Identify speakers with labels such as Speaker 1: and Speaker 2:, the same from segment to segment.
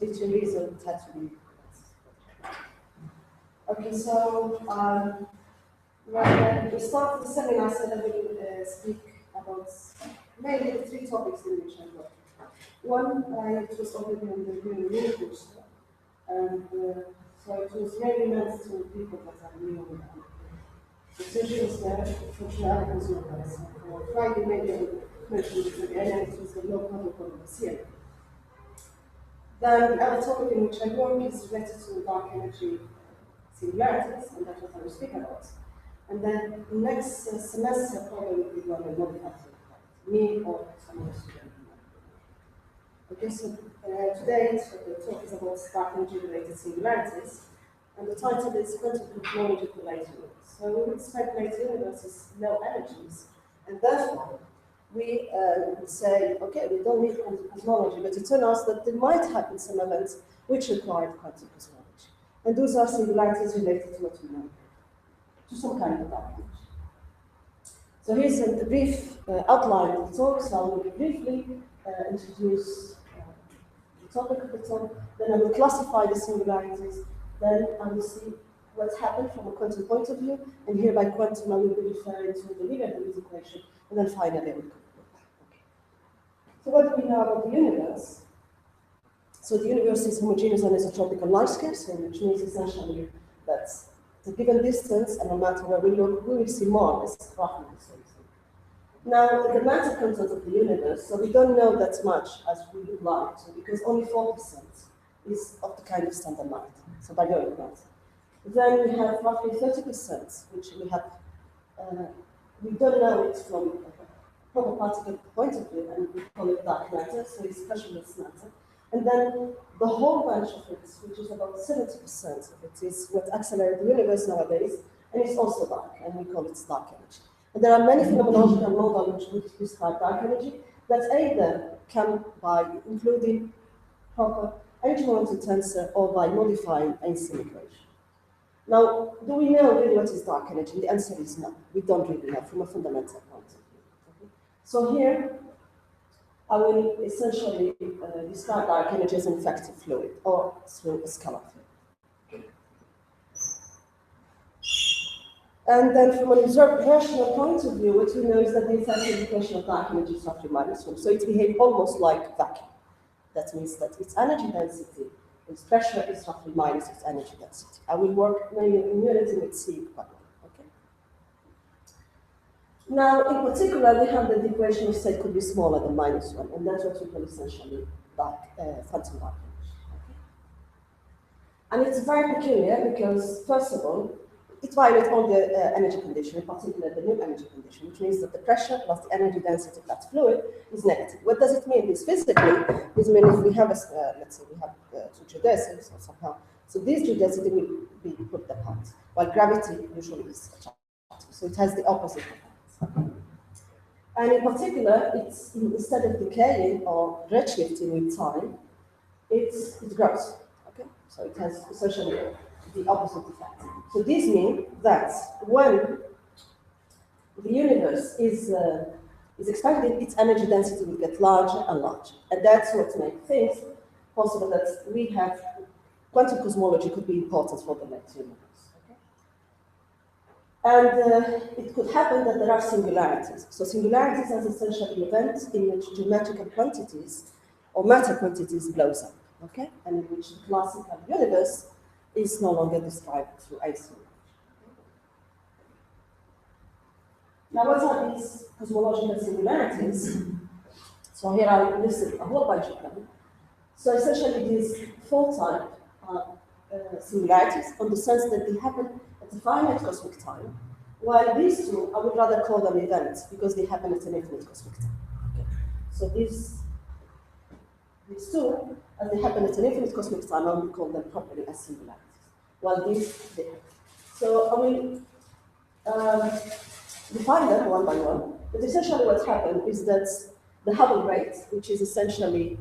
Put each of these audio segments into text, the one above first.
Speaker 1: literally reason it had to be. Okay, so when we start the seminar, so I will speak about mainly the three topics in which I work. One, it was already on the new course, and so it was really meant to people that are new. The session was there, functionality was organized. Friday, maybe I mentioned it again, and it was the low protocol of the CMA. Then the other topic in which I work is related to dark energy singularities, and that's what I will speak about. And then the next semester probably will be one and modified me or someone else. Okay, so today the talk is about dark energy related singularities, and the title is Quantum Cosmology for Light Universe. So we would expect light universes low energies, and therefore we would say, okay, we don't need quantum cosmology, but it turns out that there might happen some events which require quantum cosmology. And those are singularities related to what we know, to some kind of dark energy. So here's a brief outline of the talk, so I will briefly introduce the topic of the talk, then I will classify the singularities, then I will see what happened from a quantum point of view, and here by quantum I will be referring to the linear-Lewis equation, and then finally I will conclude. Okay. So what do we know about the universe? So the universe is homogeneous and isotropic light scale, so which means essentially that at a given distance, and no matter where we look, we will see more or less roughly the same thing. Now, the matter content of the universe, so we don't know that much as we would like to, because only 4% is of the kind of standard light, so baryonic light. Then we have roughly 30%, which we have, we don't know it from a proper particle point of view, and we call it dark matter, so it's pressureless matter. And then the whole bunch of it, which is about 70% of it, is what accelerates the universe nowadays, and it's also dark, and we call it dark energy. And there are many phenomenological models which would describe dark energy that either come by including proper energy-momentum tensor or by modifying Einstein equation. Now, do we know really what is dark energy? The answer is no. We don't really know from a fundamental point of view. Okay? So here, I will essentially describe dark energy as an effective fluid or through a scalar fluid. And then from an observational point of view, what we know is that the effective equation of dark energy is roughly -1. So it behaves almost like vacuum. That means that its energy density, its pressure is roughly minus its energy density. I will work mainly in unity with C equivalent. Okay? Now, in particular, we have that the equation of state could be smaller than -1, and that's what we call essentially dark, phantom dark energy. Okay? And it's very peculiar because, first of all, it violates all the energy condition, in particular the new energy condition, which means that the pressure plus the energy density of that fluid is negative. What does it mean? This physically, this means if we have a, let's say we have two geodesics or somehow, so this geodesity will be put apart, while gravity usually is attractive. So it has the opposite effect. And in particular, it's instead of decaying or redshifting with time, it grows. Okay, so it has essentially the opposite effect. So this means that when the universe is expanding, its energy density will get larger and larger, and that's what makes things possible that we have quantum cosmology could be important for the next universe. Okay? And it could happen that there are singularities. So singularities are essentially events in which geometrical quantities or matter quantities blows up. Okay, and in which the classical universe is no longer described through Einstein. Now, what are these cosmological singularities? So here I listed a whole bunch of them. So essentially, these 4 types are singularities in the sense that they happen at a finite cosmic time, while these 2, I would rather call them events because they happen at an infinite cosmic time. Okay. So these 2, as they happen at an infinite cosmic time, I will call them properly as singularities. While these, they happen. So I will define them one by one. But essentially what happened is that the Hubble rate, which is essentially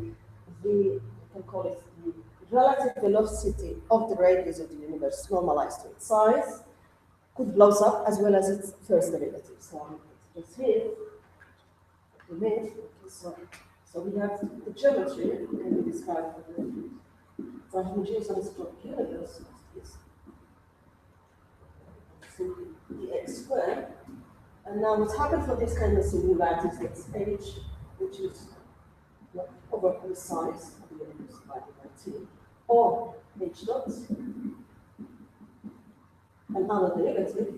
Speaker 1: the, you can call it the relative velocity of the radius of the universe normalized to its size, could blow up as well as its first derivative. So it's here. So we have the geometry, and we describe for a homogeneous anisotropic universe is simply dx squared. And now what happens for this kind of singularities is h, which is over the size of the universe divided by t, or h dot, another derivative,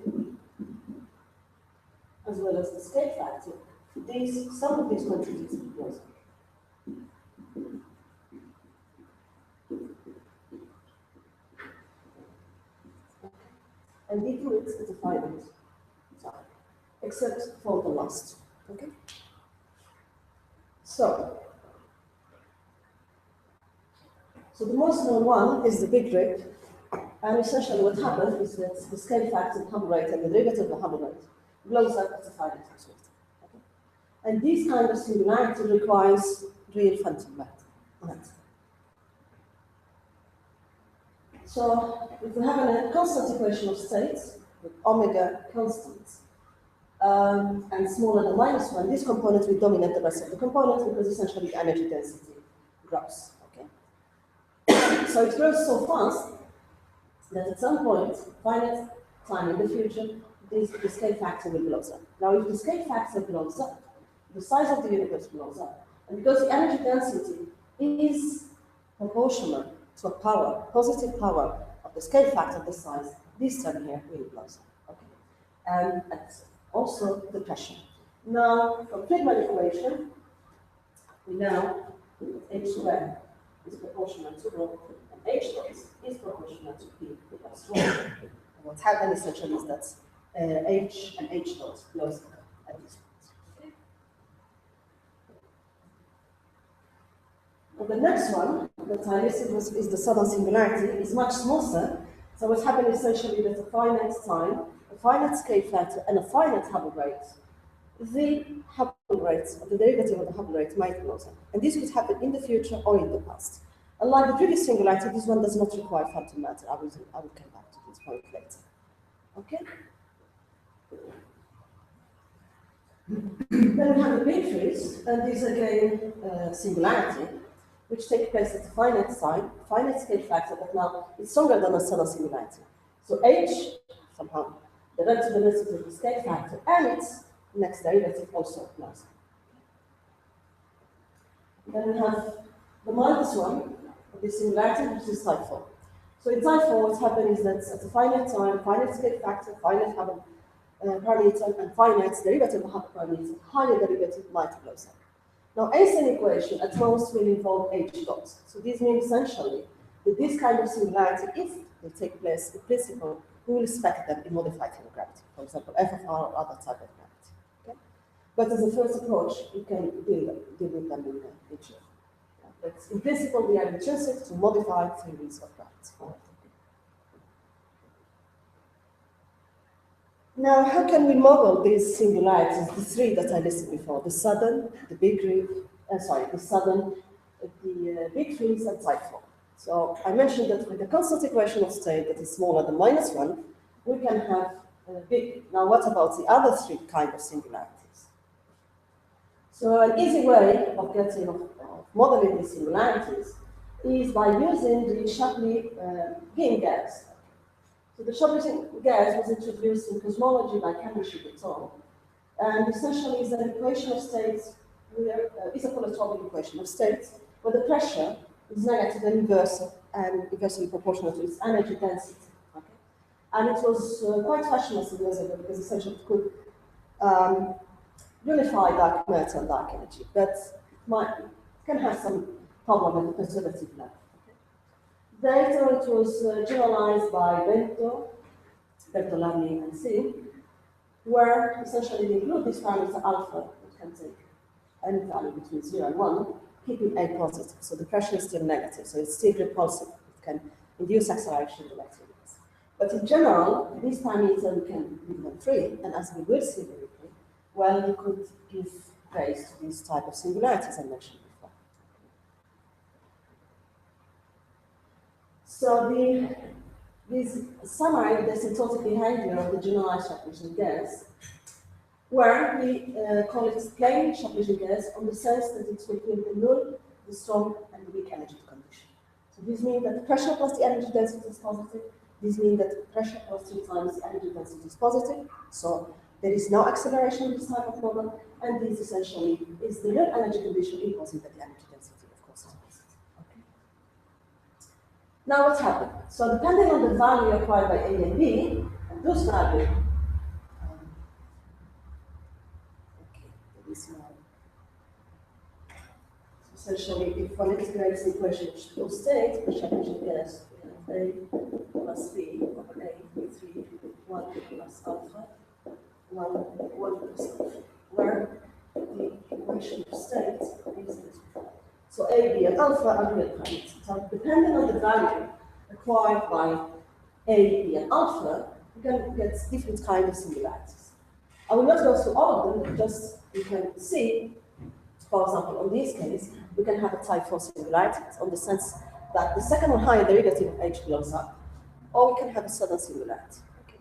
Speaker 1: as well as the scale factor. Some of these quantities are closer. And DeWitt is a finite time, except for the last. Okay? So the most known one is the big rip, and essentially what happens is that the scale factor, the Hubble rate, and the derivative of the Hubble rate blows up at a finite result. Okay? And this kind of singularity requires real phantom matter. So if we have a constant equation of states with omega constants and smaller than -1, this component will dominate the rest of the components because essentially energy density grows. Okay? So it grows so fast that at some point, finite time in the future, the scale factor will blow up. Now, if the scale factor blows up, the size of the universe blows up. And because the energy density is proportional to a power, positive power of the scale factor of the size, this term here will blow up. Okay? And also the pressure. Now, from Friedmann equation, we know that h squared is proportional to rho, and h dot is proportional to p plus rho. And what happens essentially is that h and h dot blows up at this point. And the next one that I listed is the sudden singularity. It's much smaller. So what's happening essentially that a finite time, a finite scale factor, and a finite Hubble rate, the Hubble rate, or the derivative of the Hubble rate might blow up. And this could happen in the future or in the past. Unlike the previous singularity, this one does not require phantom matter. I will come back to this point later. Okay? Then we have the big freeze, and this again singularity, which takes place at a finite time, finite scale factor, but now it's stronger than a sudden singularity. So h, somehow, the relative density of the scale factor, and its next derivative also plus. Then we have the minus one of the singularity, which is type 4. So in type 4, what's happening is that at a finite time, finite scale factor, finite Hubble parameter, and finite derivative of Hubble parameter, higher derivative might blow up. Now, Einstein equation at most will involve h dot. So this means essentially that this kind of singularity, if they take place in principle, we will expect them in modified gravity, for example, FFR or other type of gravity. Okay? But as a first approach, you can deal with them in nature. But in principle, we are intrinsic to modified theories of gravity. Now, how can we model these singularities, the three that I listed before, the sudden, the big rip, the sudden, the big freeze, and type 4. So I mentioned that with the constant equation of state that is smaller than -1, we can have big. Now, what about the other three kinds of singularities? So an easy way of modeling these singularities is by using the Shapley-Beam gas. So the Shapley gas was introduced in cosmology by Cambridge et al. And essentially is an equation of states, is a polytropic equation of states, where the pressure is negative and inversely proportional to its energy density. Okay? And it was quite fashionable some years ago because essentially it could unify dark matter and dark energy, but it can have some problem at the conservative level. Later, it was generalized by Bertolami, and C, where essentially they include this parameter alpha, which can take any value between 0 and 1, keeping A positive. So the pressure is still negative, so it's still repulsive. It can induce acceleration in electrons. But in general, these parameters we can leave them free, and as we will see briefly, well, you could give rise to these type of singularities I mentioned before. So this summary of the asymptotic behavior of the generalized Shapley gas, where we call it plain Shapley gas on the sense that it's between the null, the strong, and the weak energy condition. So this means that the pressure plus the energy density is positive. This means that the pressure plus 2 times the energy density is positive. So there is no acceleration in this type of model. And this essentially is the real energy condition imposing that the energy density, of course, is positive. Okay. Now what happened? So depending on the value acquired by A and B, and those values, okay, there is no. Essentially, if one integrates the equation to those states, which I should guess A plus B over A with 3, 1 plus alpha, 1 plus alpha, where the equation of state is this. So A, B, and alpha are real parameters. So depending on the value acquired by A, B, and alpha, you can get different kinds of singularities. I will not go through all of them, just you can see, for example, on this case, we can have a type 4 singularity, on the sense that the second or higher derivative of H blows up, or we can have a sudden singularity. Okay.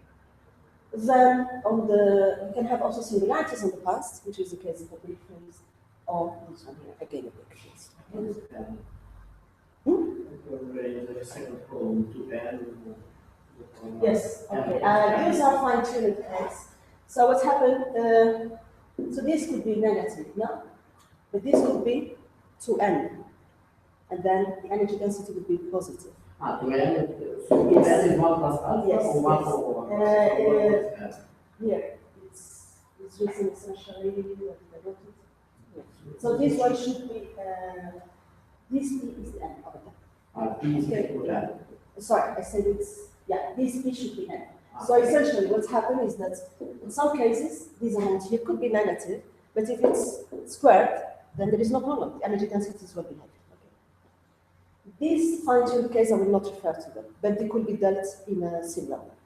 Speaker 1: Then we can have also singularities on the past, which is the case of a big freeze, or this one here, again a big freeze. Yes, okay. These are fine-tuned case. So what's happened, so this could be negative, no? But this would be 2n, and then the energy density would be positive.
Speaker 2: 2n, so yes. N is 1 plus alpha,
Speaker 1: yes,
Speaker 2: or 1 over 1?
Speaker 1: Here, it's written essentially, what did I wrote it? Yeah. So this one should be, this p is the n over there.
Speaker 2: P is equal to n.
Speaker 1: Sorry, I said it's, yeah, this p should be n. So essentially what's happened is that in some cases, this amount here could be negative, but if it's squared, then there is no problem. The energy densities will behave. Okay. This fine-tuned case, I will not refer to them, but they could be dealt in a similar way.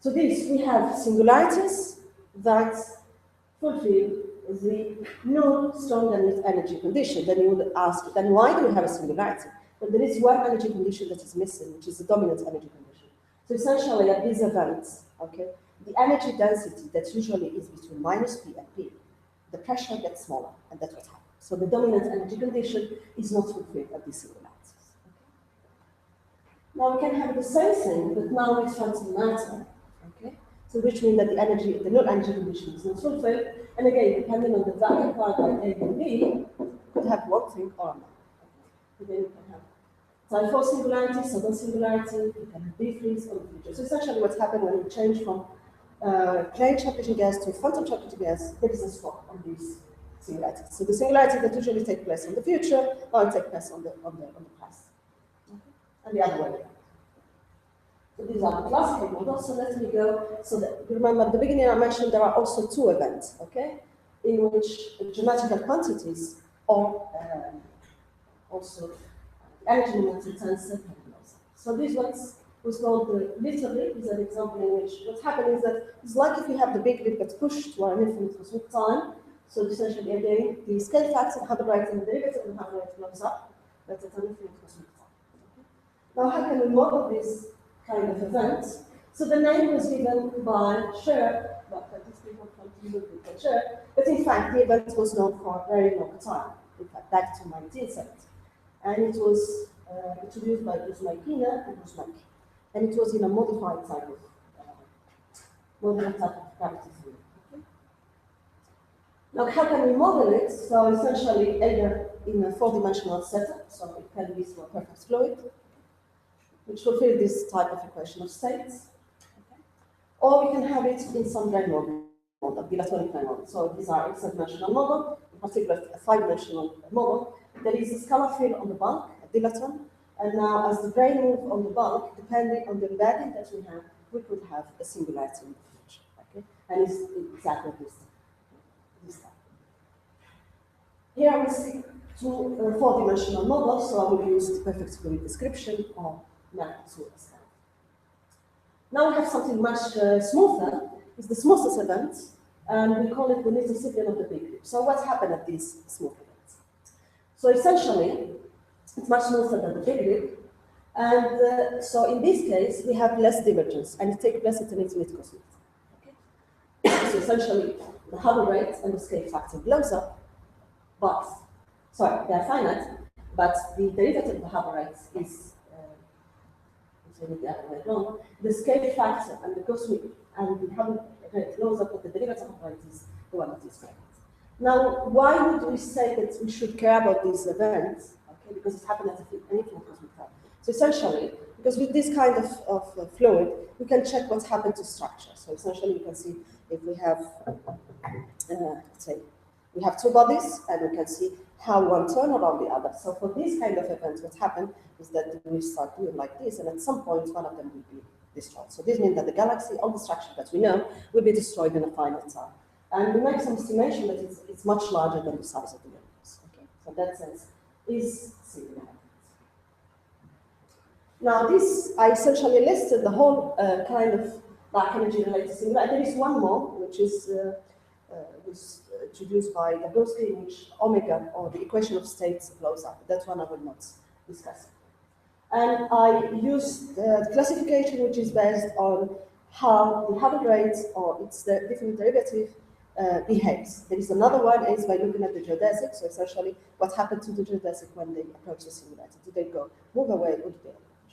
Speaker 1: So this, we have singularities that fulfill the null strong energy condition. Then you would ask, then why do we have a singularity? Well, there is one energy condition that is missing, which is the dominant energy condition. So essentially, at these events, okay, the energy density that usually is between minus P and P, the pressure gets smaller, and that's what happens. So the dominant energy condition is not fulfilled at these singularities. Okay. Now we can have the same thing, but now with phantom matter. Okay. So which means that the null energy condition is not fulfilled, and again, depending on the value acquired by A and B, could have one thing or another. Okay. Then you can have type 4 singularity, sudden singularity, you can have B-freeze or the future. So essentially what's happened when you change from plain Chapman gas to phantom Chapman gas, there is a swap on these singularities. So the singularity that usually take place in the future, now take place on the past. Okay. And the other way around. So these are the classical models. So let me go. So that, remember at the beginning I mentioned there are also two events, okay, in which geometrical quantities are also energy momentum tensor. So these ones was called the literally is an example in which what's happening is that it's like if you have the big rib that's pushed to an infinite cosmic time. So essentially again, the scale factor have the right and the derivative and have the right blows up, but at an infinite cosmic time. Okay. Now how can we model this kind of event? So the name was given by Scher, but these people from Scher, but in fact the event was known for a very long time, in fact back to 1970. And it was introduced by Bouhmadi-López and Bouhmadi. And it was in a modified type of gravity theory. Okay. Now, how can we model it? So essentially, either in a 4-dimensional setup, so it can be through a perfect fluid, which fulfills this type of equation of states, okay. Or we can have it in some Rayleigh model, dilatonic Rayleigh model. So these are x-dimensional model, in particular a 5-dimensional model. There is a scalar field on the bulk, a dilaton, and now as the brain moves on the bulk, depending on the embedding that we have, we could have a singularity in the future. Okay? And it's exactly this type. Here I will stick to a 4-dimensional model, so I will use the perfect fluid description or map to a scale. Now we have something much smoother. It's the smoothest event, and we call it the little sibling of the big rib. So what happened at these smooth events? So essentially, it's much smoother than the big rib, and so in this case, we have less divergence, and it takes place at an infinite cosmic. Okay? So essentially, the Hubble rate and the scale factor blows up, but, sorry, they are finite, but the derivative of the Hubble rate is the other way around. The scale factor and the cosmic and the Hubble rate close up with the derivative of the rate is the one that is present. Now, why would we say that we should care about these events? Okay, because it happened at an infinite cosmic time. So essentially, because with this kind of fluid, we can check what's happened to structure. So essentially, we can see if we have, let's say, we have two bodies, and we can see how one turns around the other. So for these kind of events, what happened is that we start doing like this, and at some point, one of them will be destroyed. So this means that the galaxy, all the structure that we know, will be destroyed in a finite time. And we make some estimation that it's much larger than the size of the universe. Okay, so that sense is singularity. Now, this I essentially listed the whole kind of dark energy related singularity. There is one more, which is introduced by Bouhmadi, in which omega, or the equation of states, blows up. That one I will not discuss. And I used the classification, which is based on how the Hubble rate, or its different derivative, behaves. There is another one is by looking at the geodesic, so essentially what happened to the geodesic when they approach the singularity. Do they move away, or do they approach?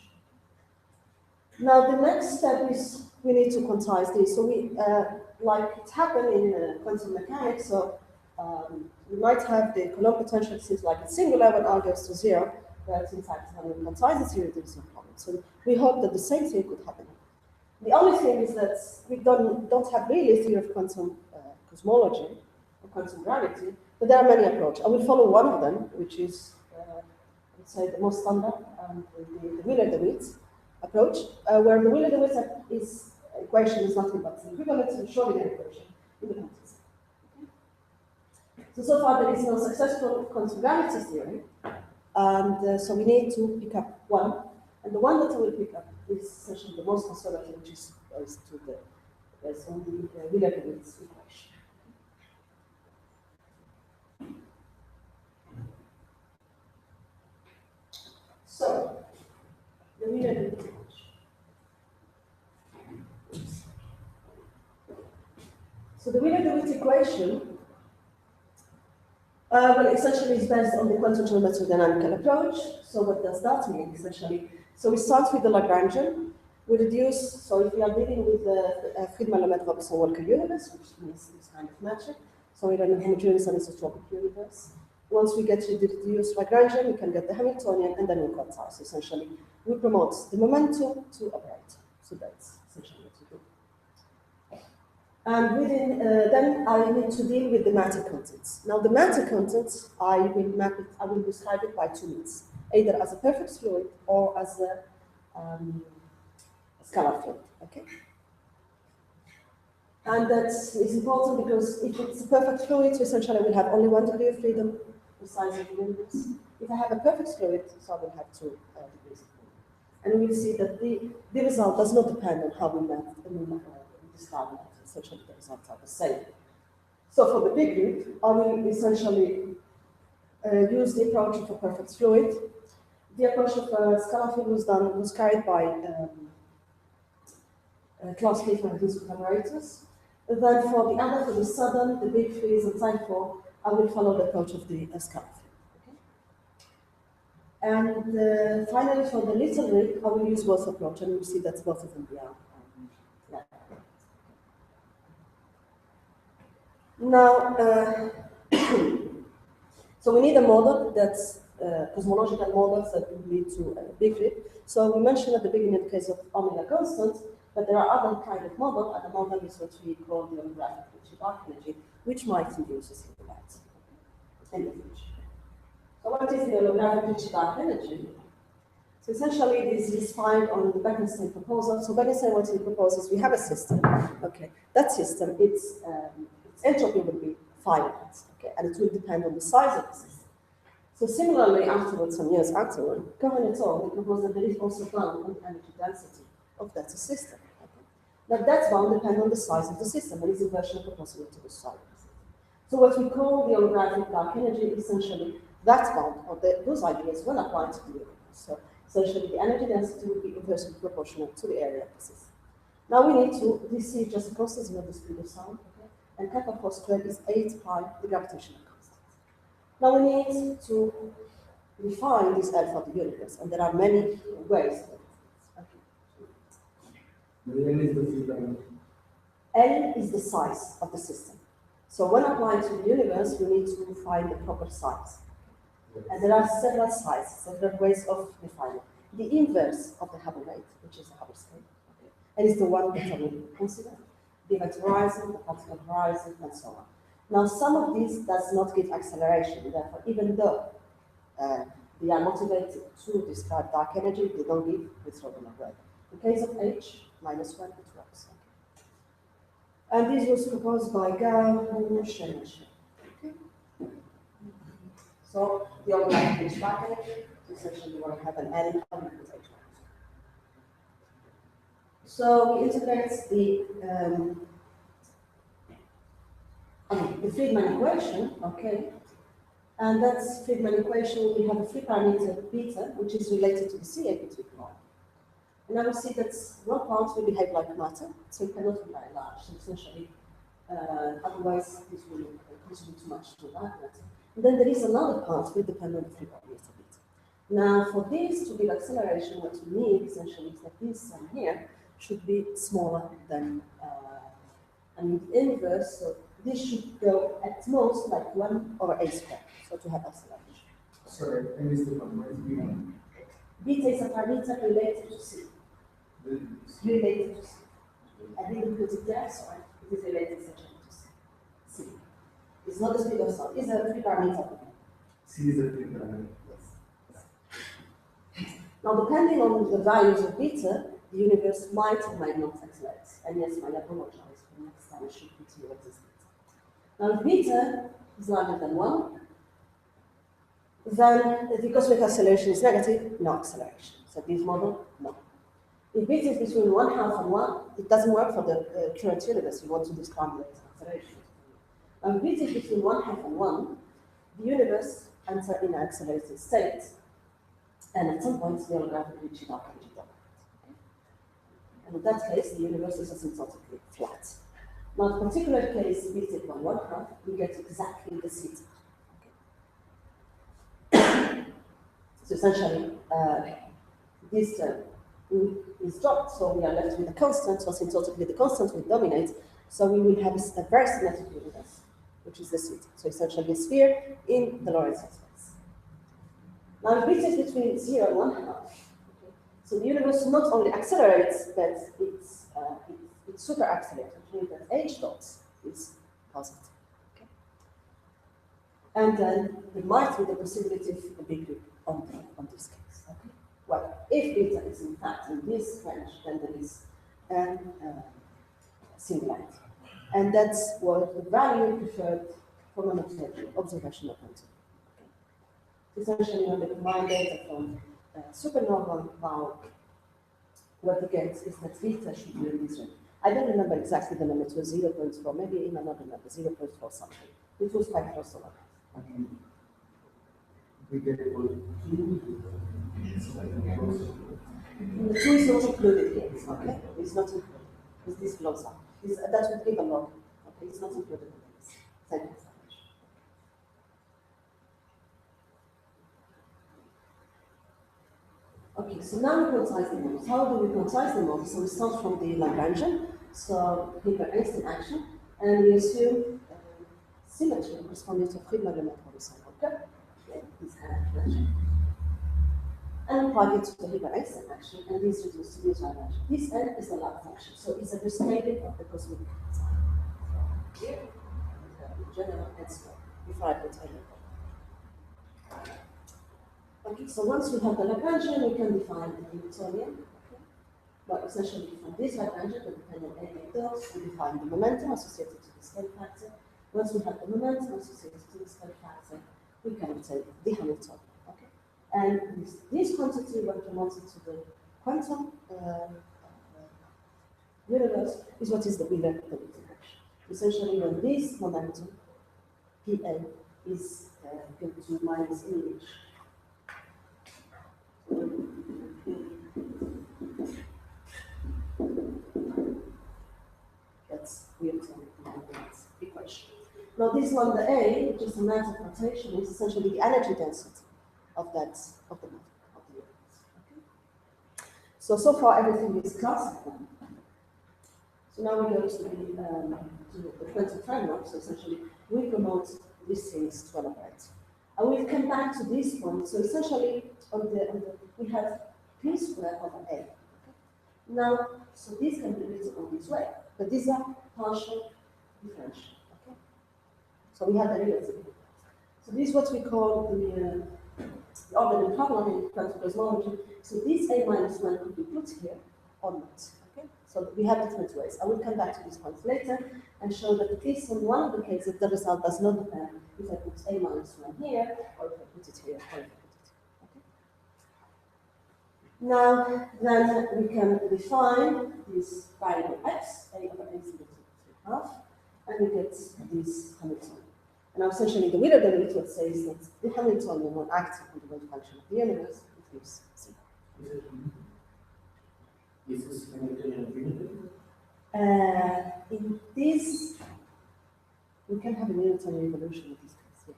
Speaker 1: Now the next step is we need to quantize this. So we, like it happened in quantum mechanics, so we might have the Coulomb potential seems like it's singular when r goes to 0, but in fact when we quantize it here, there is no problem. So we hope that the same thing could happen. The only thing is that we don't have really a theory of quantum cosmology or quantum gravity, but there are many approaches. I will follow one of them, which is, let's say, the most standard, the Wheeler-DeWitt approach, where the Wheeler-DeWitt equation is nothing but the equivalent to the Schrödinger equation in the quantum. So far there is no successful quantum gravity theory, and so we need to pick up one, and the one that I will pick up is essentially the most conservative, which is based on the Wheeler-DeWitt equation. So, the Wheeler-DeWitt equation. So the Wheeler-DeWitt equation, well, essentially is based on the quantum geometro-dynamical approach. So what does that mean, essentially? So we start with the Lagrangian. We reduce, so if we are dealing with the Friedmann, LemaîtreRobertson Walker universe, which means this kind of metric, so we're in a homogeneous anisotropic universe. Once we get to the reduced Lagrangian, we can get the Hamiltonian, and then we quantize. Essentially, we promote the momentum to abrupt. So that's essentially what we do. And within, then I need to deal with the matter contents. Now, the matter contents, I will describe it by two means, either as a perfect fluid or as a scalar fluid. Okay. And that is important because if it's a perfect fluid, so essentially I will have only 1 degree of freedom, the size of the universe. If I have a perfect fluid, so I will have 2 degrees of freedom. And we'll see that the result does not depend on how we map describe it. Essentially, the results are the same. So for the big group, I will essentially use the approach of a perfect fluid. The approach of a scalar fluid was carried by Klaus Friedmann and his collaborators. Then for the other, for the sudden, the big freeze, and time 4, I will follow the approach of the scalar fluid. Okay? And finally, for the little rig, I will use both approach, and we'll see that both of them are. Now, so we need a model that's cosmological models that will lead to a big rip. So we mentioned at the beginning the case of omega constant, but there are other kind of model, and the model is what we call the holographic dark energy, which might induce a singularity in the future. So what is the holographic dark energy? So essentially, this is defined on the Bekenstein proposal. So Bekenstein, what he proposes, we have a system. Okay, that system, its entropy will be finite, okay, and it will depend on the size of the system. So similarly, afterwards, some years afterward, Cohen et al. They propose that there is also bound on the energy density of that system. Okay. Now that bound depends on the size of the system, and is inversely proportional to the size of the system. So what we call the holographic dark energy, essentially, that bound, or those ideas, when applied to the universe. So essentially, the energy density will be inversely proportional to the area of the system. Now we need to, this is just a constant of the speed of sound, okay? And kappa 4 squared is 8 pi, the gravitational constant. Now we need to define this L for the universe, and there are many ways.
Speaker 3: N is the frequency.
Speaker 1: L is the size of the system. So when applying to the universe, we need to find the proper size. And there are several sizes, several ways of defining. The inverse of the Hubble rate, which is the Hubble scale, and it's the one that I will consider. The event horizon, the particle horizon, and so on. Now, some of these does not give acceleration, therefore, even though they are motivated to describe dark energy, they don't give Phys.Rev. In case of H, -1, it works. And this was proposed by Gao, Bush, and Mariam. So the overlap is dark energy, essentially you want to have an L on the H. So we integrate the Friedmann equation, okay, and that's Friedmann equation. We have a free parameter beta, which is related to the CAP part. And now we see that one part will behave like matter, so it cannot be very large, so essentially, otherwise this will contribute too much to that matter. And then there is another part will depend on the free parameter beta. Now, for this to give acceleration, what we need essentially is that this sum here should be smaller than the inverse, so this should go at most like 1/a², so to have acceleration.
Speaker 3: Sorry, N is the parameter.
Speaker 1: Beta is a parameter related to C. Related to C. I didn't put it there, so it is related essentially to C. It's not the speed of sound, it's a free parameter.
Speaker 3: C is a free parameter.
Speaker 1: Yes. Now, depending on the values of beta, the universe might or might not accelerate. And yes, I apologize for next time I should put you what is beta. Now, if beta is larger than 1, then the cosmic acceleration is negative, no acceleration. So this model, no. If beta is between 1/2 and 1, it doesn't work for the current universe. You want to describe the acceleration. Now, if beta is between 1/2 and 1, the universe enters in an accelerated state, and at some point, the holographic reaches dark energy dominant. And in that case, the universe is asymptotically flat. Now, in the particular case, beta equal 1/2, we get exactly the theta. So essentially, this term is dropped, so we are left with a constant, so asymptotically the constant will dominate, so we will have a very symmetric universe, which is the theta. So essentially a sphere in the Lorentz space. Now, if beta is between 0 and 1/2, so the universe not only accelerates, but it's super accelerated, which means that h dot is positive. Okay? And then there might be the possibility of a big loop on this case. Okay? Well, if beta is in fact in this range, then there is a singularity. And that's what the value preferred from an observational point of view. Okay? Essentially, when we combine data from supernova bulk, what we get is that beta should be in this range. I don't remember exactly the number, it was 0.4, maybe even another number, 0.4 something. It was quite close to that.
Speaker 3: Beta equals 2.
Speaker 1: The 2 is not included here, okay? It's not included. It's this close up. That would give a log. Okay, it's not included in this. Thank you. Okay, so now we quantize the models. How do we quantize the models? So we start from the Lagrangian, so Hilbert-Einstein action, and we assume symmetry corresponding to Friedmann-Lemaitre-Robertson. Okay? This kind of action. And plug it to the Hilbert-Einstein action, and this reduces to this action. This N is the lab function, so it's a rescaling of the cosmic time. Here, we have the general and small, before I put any. Okay, so once we have the Lagrangian, we can define the Hamiltonian. Okay? But essentially, from this Lagrangian, the dependent A dots, we define the momentum associated to the scale factor. Once we have the momentum associated to the scale factor, we can obtain the Hamiltonian. Okay? And this quantity, when promoted to the quantum universe, is what is the Wheeler-Perry interaction. Essentially, when this momentum, PA, is equal to minus EH, that's we obtain the equation. Now this one, the A, which is a matter of rotation, is essentially the energy density of the units. Okay? So far everything is classical. So now we go to the quantum framework. So essentially, we promote these things to elaborate. And we'll come back to this point. So essentially, we have Phys.Rev over A. Okay? Now, so this can be written on this way, but these are partial differential. Okay? So we have the derivative. So this is what we call the ordered problem in quantum cosmology. So this A minus 1 could be put here or not. Okay? So we have different ways. I will come back to these points later and show that at least in one of the cases, the result does not depend if I put A minus 1 here, or if I put it here, or if I put it here. Okay? Now, then we can define this variable x, A over x equal to 3.5, and we get this Hamiltonian. And now essentially the Wheeler derivative says that the Hamiltonian will act on the wave function of the universe, it gives C.
Speaker 2: Is this Hamiltonian primitive?
Speaker 1: In this, we can have a Hamiltonian evolution in this case,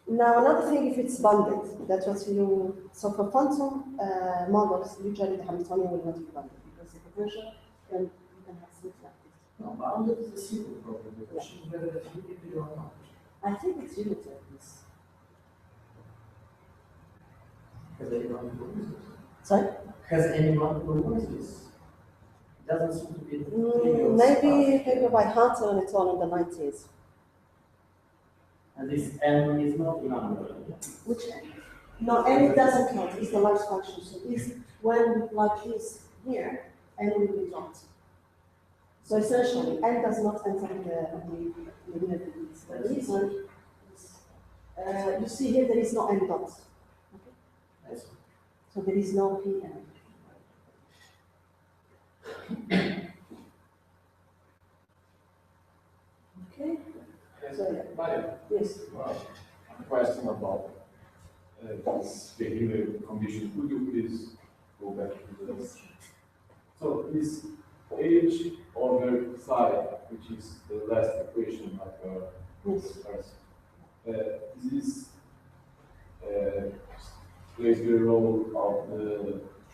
Speaker 1: yeah. Now another thing, if it's bounded, that's what so for quantum models, usually the Hamiltonian will not be bounded, because the potential you can have things like this.
Speaker 3: No, bounded is a simple problem. The
Speaker 1: Yeah.
Speaker 3: question is whether it's limited or not.
Speaker 1: I think it's limited, yes.
Speaker 2: Has anyone proposed?
Speaker 1: Sorry?
Speaker 2: Has anyone proposed this? It doesn't seem to be the trivial
Speaker 1: Maybe by Hunter and it's all in the 90s.
Speaker 2: And this n is not in number.
Speaker 1: Which n? No, n doesn't count. It's the large function. So this, when we plug this here, n will be dropped. So essentially, n does not enter the unit. The reason is, you see here there is no n dot. Okay?
Speaker 2: Yes.
Speaker 1: So there is no pn. Okay? So, yeah.
Speaker 4: Mariam,
Speaker 1: Yes.
Speaker 4: a question about this behavior condition. Could you please go back to this? So this h over psi, which is the last equation of
Speaker 1: Yes.
Speaker 4: first, this plays the role of the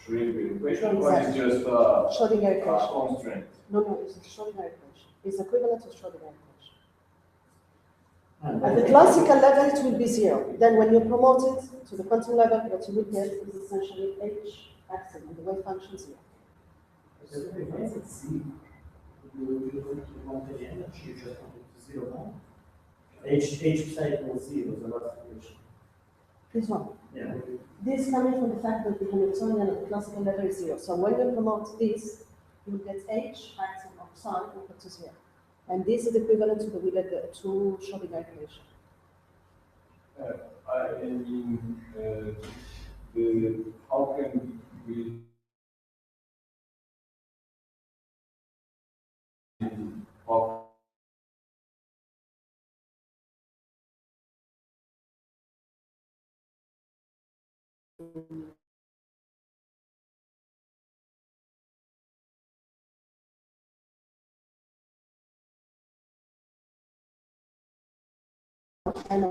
Speaker 4: Schrödinger equation, or is just a
Speaker 1: Schrödinger equation.
Speaker 4: constraint?
Speaker 1: No, it's a Schrödinger equation. It's equivalent to Schrödinger equation.
Speaker 2: And
Speaker 1: At the classical level, it will be 0. Then when you promote it to the quantum level, what you will get is essentially h acting on the wave function 0.
Speaker 2: Why is it C? You want the energy, you just want it to 0 now. H psi equals 0 is the last equation.
Speaker 1: This one.
Speaker 2: Yeah.
Speaker 1: This coming from the fact that the Hamiltonian at the classical level is 0. So when you promote this, you will get h acting on psi equal to 0. And this is equivalent to the to Schrödinger equation.
Speaker 4: I mean, how can we how
Speaker 1: And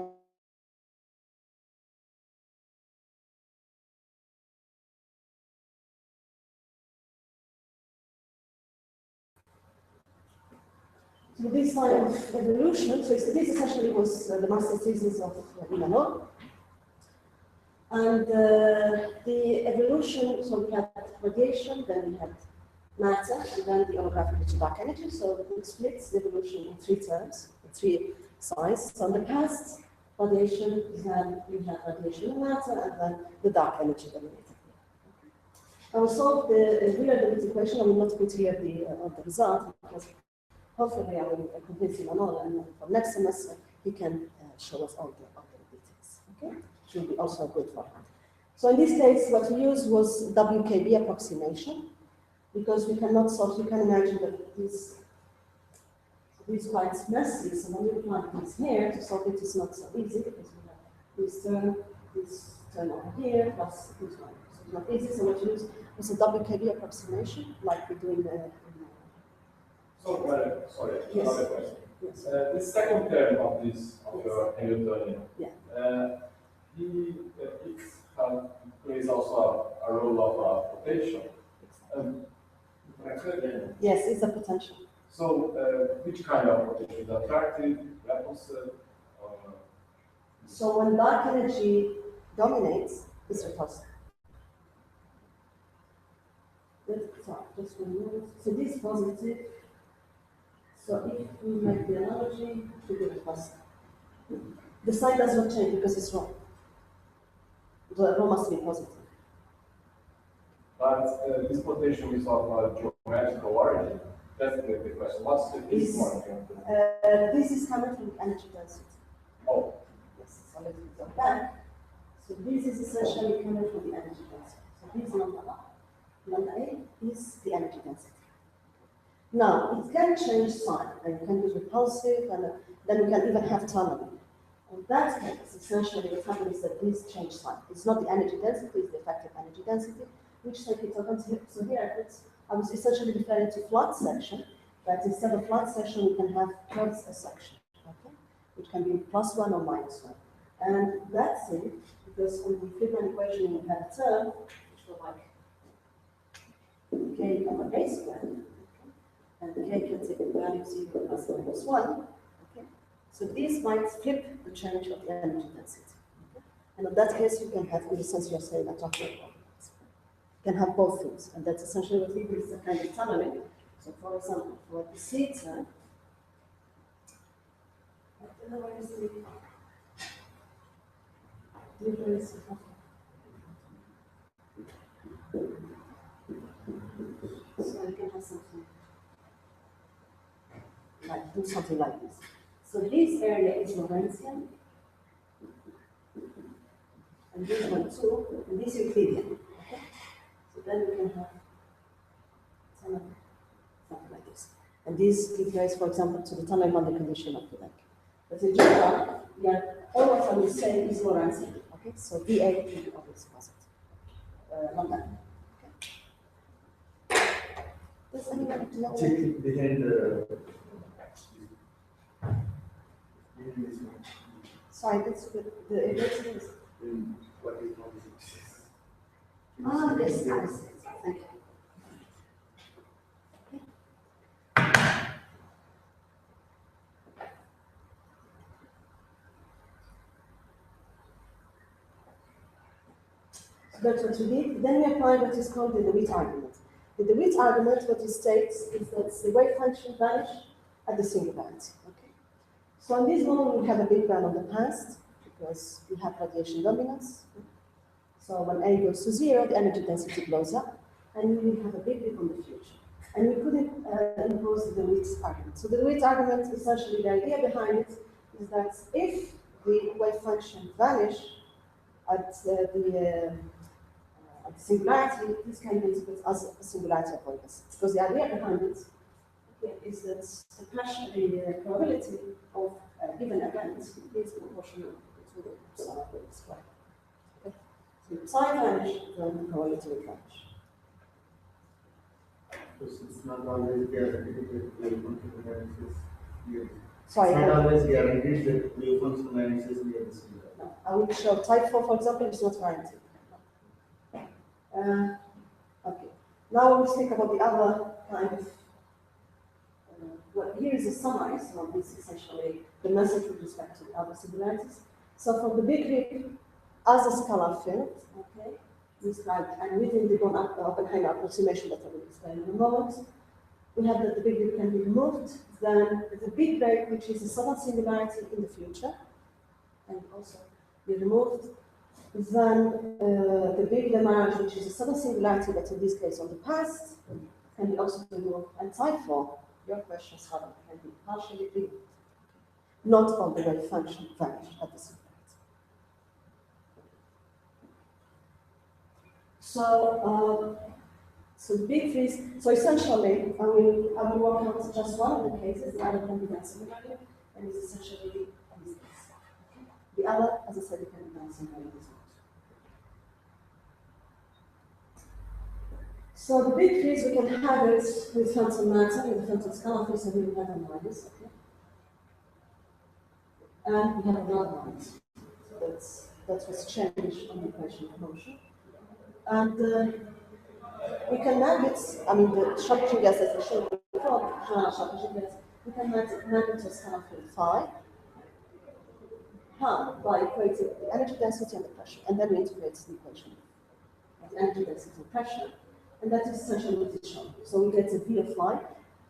Speaker 1: so this kind of evolution, so this essentially was the master thesis of Friedmann. And the evolution, so we had radiation, then we had matter, and then the holographic dark energy. So it splits the evolution in 3 terms, 3 sides. So in the past, radiation, we had radiation and matter, and then the dark energy dominated. I will solve the Wheeler-DeWitt equation. I will not put here the result, because hopefully I will convince him all, and for next semester, he can show us all the details. Okay? It will be also good for him. So in this case, what we used was WKB approximation, because we cannot solve, you can imagine that this is quite messy, so when you plug this here, to solve it is not so easy, because we have this term over here, plus this one. So it's not easy, so what we use was a WKB approximation, like we do in the...
Speaker 4: sorry,
Speaker 1: Yes.
Speaker 4: another question.
Speaker 1: Yes.
Speaker 4: The second term of this, of your Hamiltonian,
Speaker 1: Yeah.
Speaker 4: it plays also a role of potential.
Speaker 1: Yes, it's a potential.
Speaker 4: So, which kind of potential? Is attractive, repulsive?
Speaker 1: So when dark energy dominates, it's repulsive. Sorry, just one minute. So this is positive. So if we make the analogy to the repulsive, the sign does not change because it's wrong. The rho must be positive.
Speaker 4: But this potential is of a geometrical origin. That's the question. What's the
Speaker 1: Is, this is coming from energy density.
Speaker 4: Oh.
Speaker 1: Yes, so let's go back. So this is essentially coming from the energy density. So this lambda A is the energy density. Now, it can change sign, and it can be repulsive, and then we can even have tunneling. In that case, essentially what happens is that this change sign. It's not the energy density, it's the effective energy density, which take it up. So here, I was essentially referring to flat section, but instead of flat section, we can have curves a section, okay? Which can be +1 or -1. And that's it, because on the Friedmann equation, we have a term, which will like k over a squared, and k can take the value 0 plus -1, okay? So this might flip the change of the energy density, okay? And in that case, you can have, in the sense you're saying, you can have both things, and that's essentially what we do is a kind of tunneling. So for example, for the theta, I don't know where is the difference. So I can have something like, do something like this. So this area is Lorentzian, and this one too, and this Euclidean. Okay? So then we can have something like this. And this gives rise, for example, to the tunnel boundary condition of the lake. But in general, yeah, all of them say is Lorentzian. Okay, so dA is always positive. Lambda. Okay. Does anyone know?
Speaker 3: Check behind the.
Speaker 1: Sorry, that's good. The erasing is.
Speaker 3: What is not it?
Speaker 1: Ah, yes, I see. Thank you. So that's what we did. Then we apply what is called the DeWitt argument. The DeWitt argument, what it states is that the wave function vanishes at the singularity. Okay. So in this moment, we have a big bang on the past because we have radiation dominance. So when A goes to 0, the energy density blows up, and we will have a big dip on the future. And we couldn't impose the DeWitt argument. So the DeWitt argument, essentially, the idea behind it is that if the wave function vanishes at the singularity, this can be interpreted as a singularity avoidance. Because the idea behind it is that the pressure, the probability of a given event is proportional to the sum of the square. Okay? So if psi vanish, then the probability will vanish.
Speaker 3: Because it's not always guaranteed that wave function analysis here.
Speaker 1: Sorry,
Speaker 3: It's not always guaranteed that wave function analysis near the singularity.
Speaker 1: no, I will show type 4, for example, is not guaranteed. Okay. Now we'll speak about the other kind of. Well, here is a summary. So this is essentially the message with respect to the other singularities. So for the big rip as a scalar field, okay, described and within the Oppenheimer approximation that I will explain in a moment, we have that the big rip can be removed. Then the big break, which is a southern singularity in the future, and also be removed. Then the big demarrage, which is a southern singularity, but in this case on the past, can be also removed. And type 4, your question, Sarah, can be partially removed. Not all the wave function vanish at the singularity. So the big freeze. So essentially, I will work out just one of the cases. The other can be done similarly, and it's essentially this case. The other, as I said, it can be done similarly. So the big freeze, we can have it with phantom matter, with the phantom scalar field, so we will have a minus, okay? and we have another one. So that was changed on the equation of motion. And we can map it, I mean, the Schaffhausen gas that we showed before, Schaffhausen gas, we can map it to a scalar field phi. How? By equating the energy density and the pressure, and then we integrate the equation of energy density and pressure, and that is essentially what is shown. So we get a V of phi.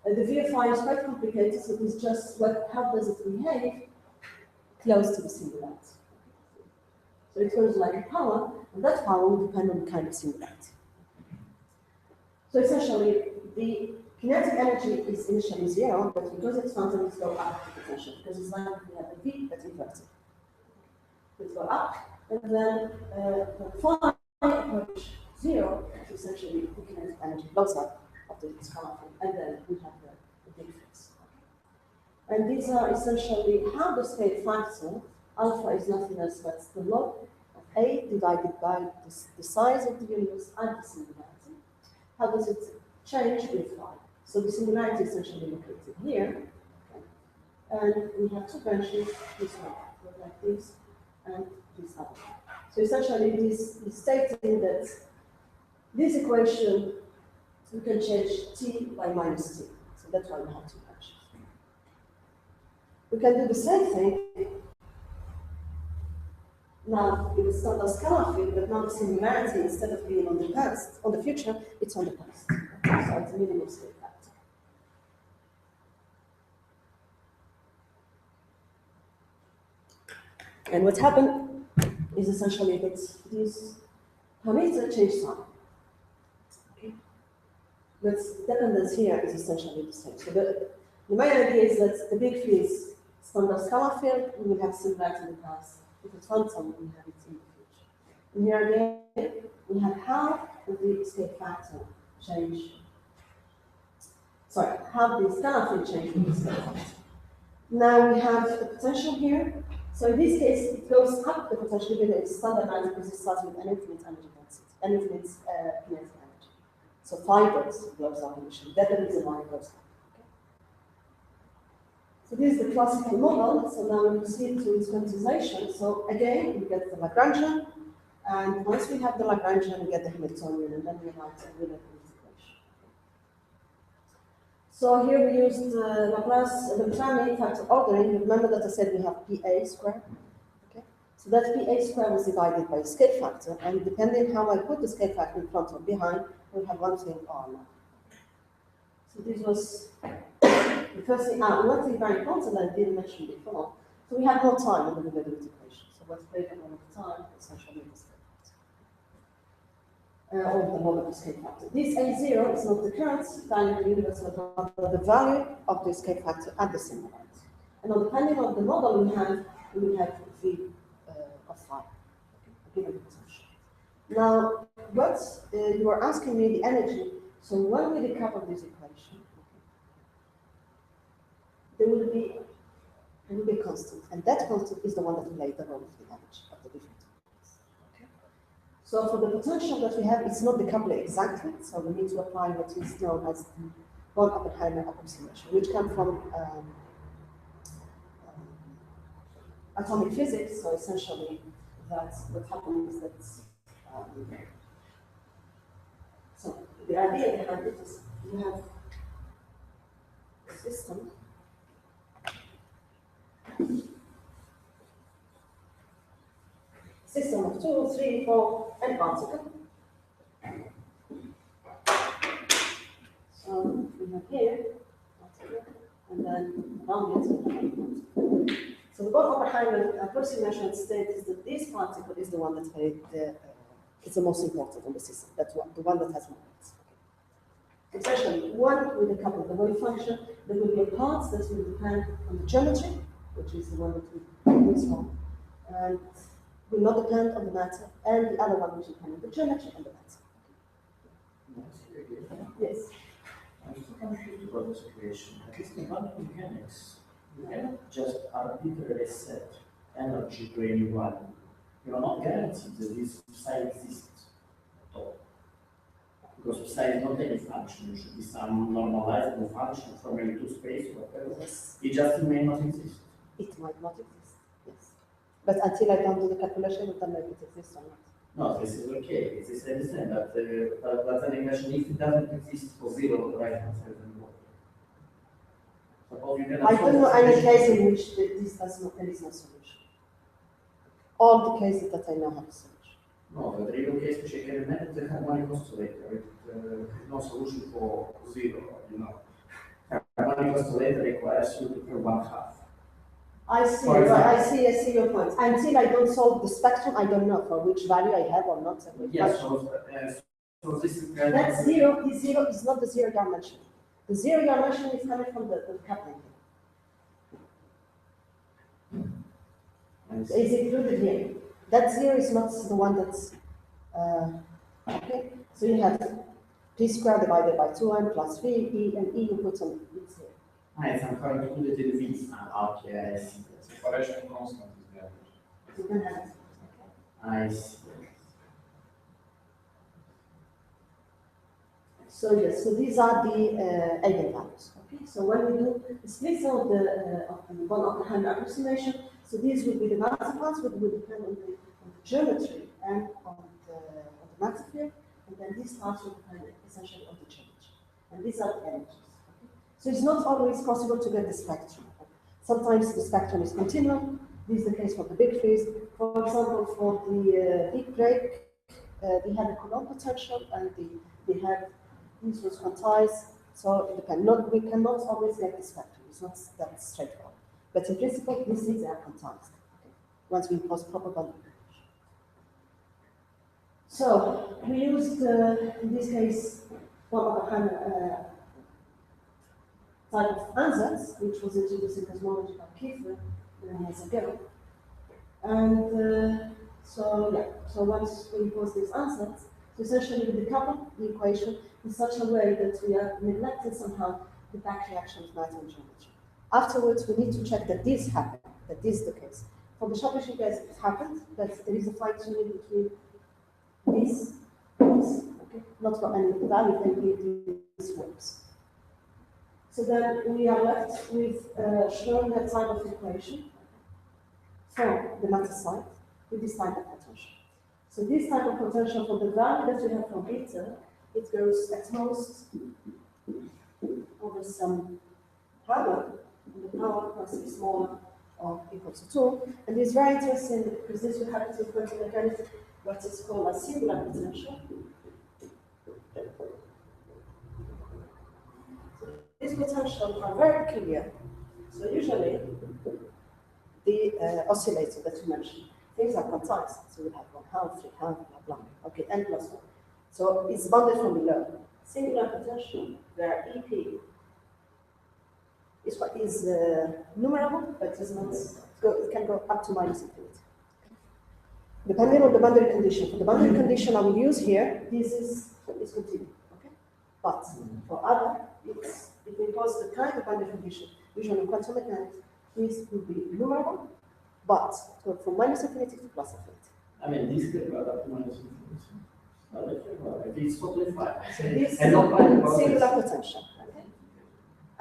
Speaker 1: The V of phi is quite complicated, so it's just how does it behave close to the singularity. So it goes like a power, and that power will depend on the kind of singularity. So essentially, the kinetic energy is initially zero, but because it's quantum, it's go up the potential, because it's like we have a V that's inverted. It go up, and then the phi approach zero, essentially the kinetic energy blows up of the scalar field, and then we have the big fix. And these are essentially how the state factor, alpha is nothing else but the log of A divided by the size of the universe and the singularity. How does it change with phi? So the singularity is essentially located here, okay. And we have two branches, this one, like this, and this other. So essentially, this is stating that this equation, we can change t by minus t. So that's why we have two branches. We can do the same thing now with the standard scalar field, but now the singularity, instead of being on the past, on the future, it's on the past. So it's a minimum state factor. And what happened is essentially that this parameter change sign. Okay. But dependence here is essentially the same. So the main idea is that the big field is standard scalar field, we will have singularity in the past. If it's quantum, we have it in the future. And here again, we have how the escape factor change. Sorry, how the scalar field change with the escape factor. Now we have the potential here. So in this case, it goes up the potential given it's standardized because it starts with an infinite energy density, an infinite kinetic energy. So phi goes up initially. That is the reason why it goes up. Okay. So this is the classical model. So now we proceed to its quantization. So again, we get the Lagrangian, and once we have the Lagrangian, we get the Hamiltonian, and then we write the Wheeler integration. So here we used Laplace arbitrary factor ordering. Remember that I said we have PA squared. Okay, so that PA squared was divided by escape factor, and depending how I put the escape factor in front or behind, we'll have one thing or another. So this was the first thing. One thing very important I didn't mention before. So we have more time on the Wheeler equation. So what's taken all the time essentially the escape factor. Or the model of escape factor. This A0 is not the current value of the universe, but the value of the escape factor at the singularity. And depending on the model we will have V of phi, given the potential. Now, what you are asking me the energy, so when we decouple this equation, there will be a constant, and that constant is the one that plays the role of the energy of the different. So for the potential that we have, it's not decoupled exactly, so we need to apply what is known as the Bouhmadi-López approximation, which comes from atomic physics. So essentially, that's what happens is that. So the idea behind it is you have a system. System of 2, 3, 4, and particle. So we have here particle, and then around it. So the Bouhmadi-López approximation states that this particle is the one that is the most important on the system. That's the one that has more weight. Essentially, one with a couple of the wave function, there will be a part that will depend on the geometry, which is the one that we use on, and will not depend on the matter, and the other one which depends on the geometry and the matter. Yes.
Speaker 2: I'm still confused about the situation. At least in quantum mechanics, you cannot just arbitrarily set energy to any value. You are not guaranteed that this psi exists at all. Because psi is not any function, it should be some normalizable function from any to space or whatever.
Speaker 1: Yes.
Speaker 2: It just may not exist.
Speaker 1: It might not exist. But until I don't do the calculation, I don't know if it exists or not.
Speaker 2: No, this is okay. It's the same, but an equation, if it doesn't exist for 0 on the right hand side, then what? Suppose you can
Speaker 1: I don't know any case in which this does not, there is no solution. All the cases that I know have a solution.
Speaker 2: No, the real case which I can imagine is the harmonic oscillator. It no solution for 0, you know. Harmonic oscillator requires you to prove 1/2.
Speaker 1: I see,
Speaker 2: For
Speaker 1: right,
Speaker 2: example.
Speaker 1: I see your point. Until I don't solve the spectrum, I don't know for which value I have or not.
Speaker 2: Yes, so this is
Speaker 1: That zero, this zero is not the zero dimension. The zero dimension is coming from the coupling. Is included here. That zero is not the one that's, okay? So you have p squared divided by 2n plus v, e, and e you put on it's here.
Speaker 2: it's somehow included in V. Okay, I see.
Speaker 4: Separation constant is the average.
Speaker 1: You can have it.
Speaker 2: I see.
Speaker 1: So yes, so these are the eigenvalues. Okay, so when we do the split of the one Oppenheimer approximation, so these will be the multipliers, which will depend on the geometry and on the matter field, and then these parts will depend essentially on the geometry. And these are the energies. Okay? So it's not always possible to get the spectrum. Sometimes the spectrum is continuum. This is the case for the big freeze. For example, for the big break, they had a Coulomb potential, and they had this was quantized. So it depends. We cannot always get the spectrum. It's not that straightforward. But in principle, these things are quantized. Okay? Once we impose proper boundary condition. So we used in this case one of the type of ansatz, which was introduced in cosmology by Kiefer many years ago. And so once we impose these ansatz, so essentially we decouple the equation in such a way that we are neglecting somehow the back reaction of matter and geometry. Afterwards, we need to check that this happened, that this is the case. For the Championship case, it happened, that there is a fine-tuning between this, okay, not for any value, maybe this works. So then we are left with showing that type of equation from the matter side with this type of potential. So this type of potential for the value that we have from beta, it goes at most over some power, and the power must be smaller or equal to 2. And it's very interesting because this will happen in quantum mechanics, what is called a singular potential. These potentials are very clear. So usually, the oscillator that you mentioned, things are quantized. So you have 1/2, 3/2, blah, blah. Okay, n plus 1. So it's bounded from below. Singular potential, where EP is what is numerable, but is not, it can go up to -infinity. Depending on the boundary condition. For the boundary condition I will use here, this is continuous. Okay? But for other, it imposes the kind of boundary condition. Usually in quantum mechanics, this will be numerable, but go from -infinity to +infinity.
Speaker 2: I mean, this could go up to -infinity. It's totally fine.
Speaker 1: This is singular potential. Okay?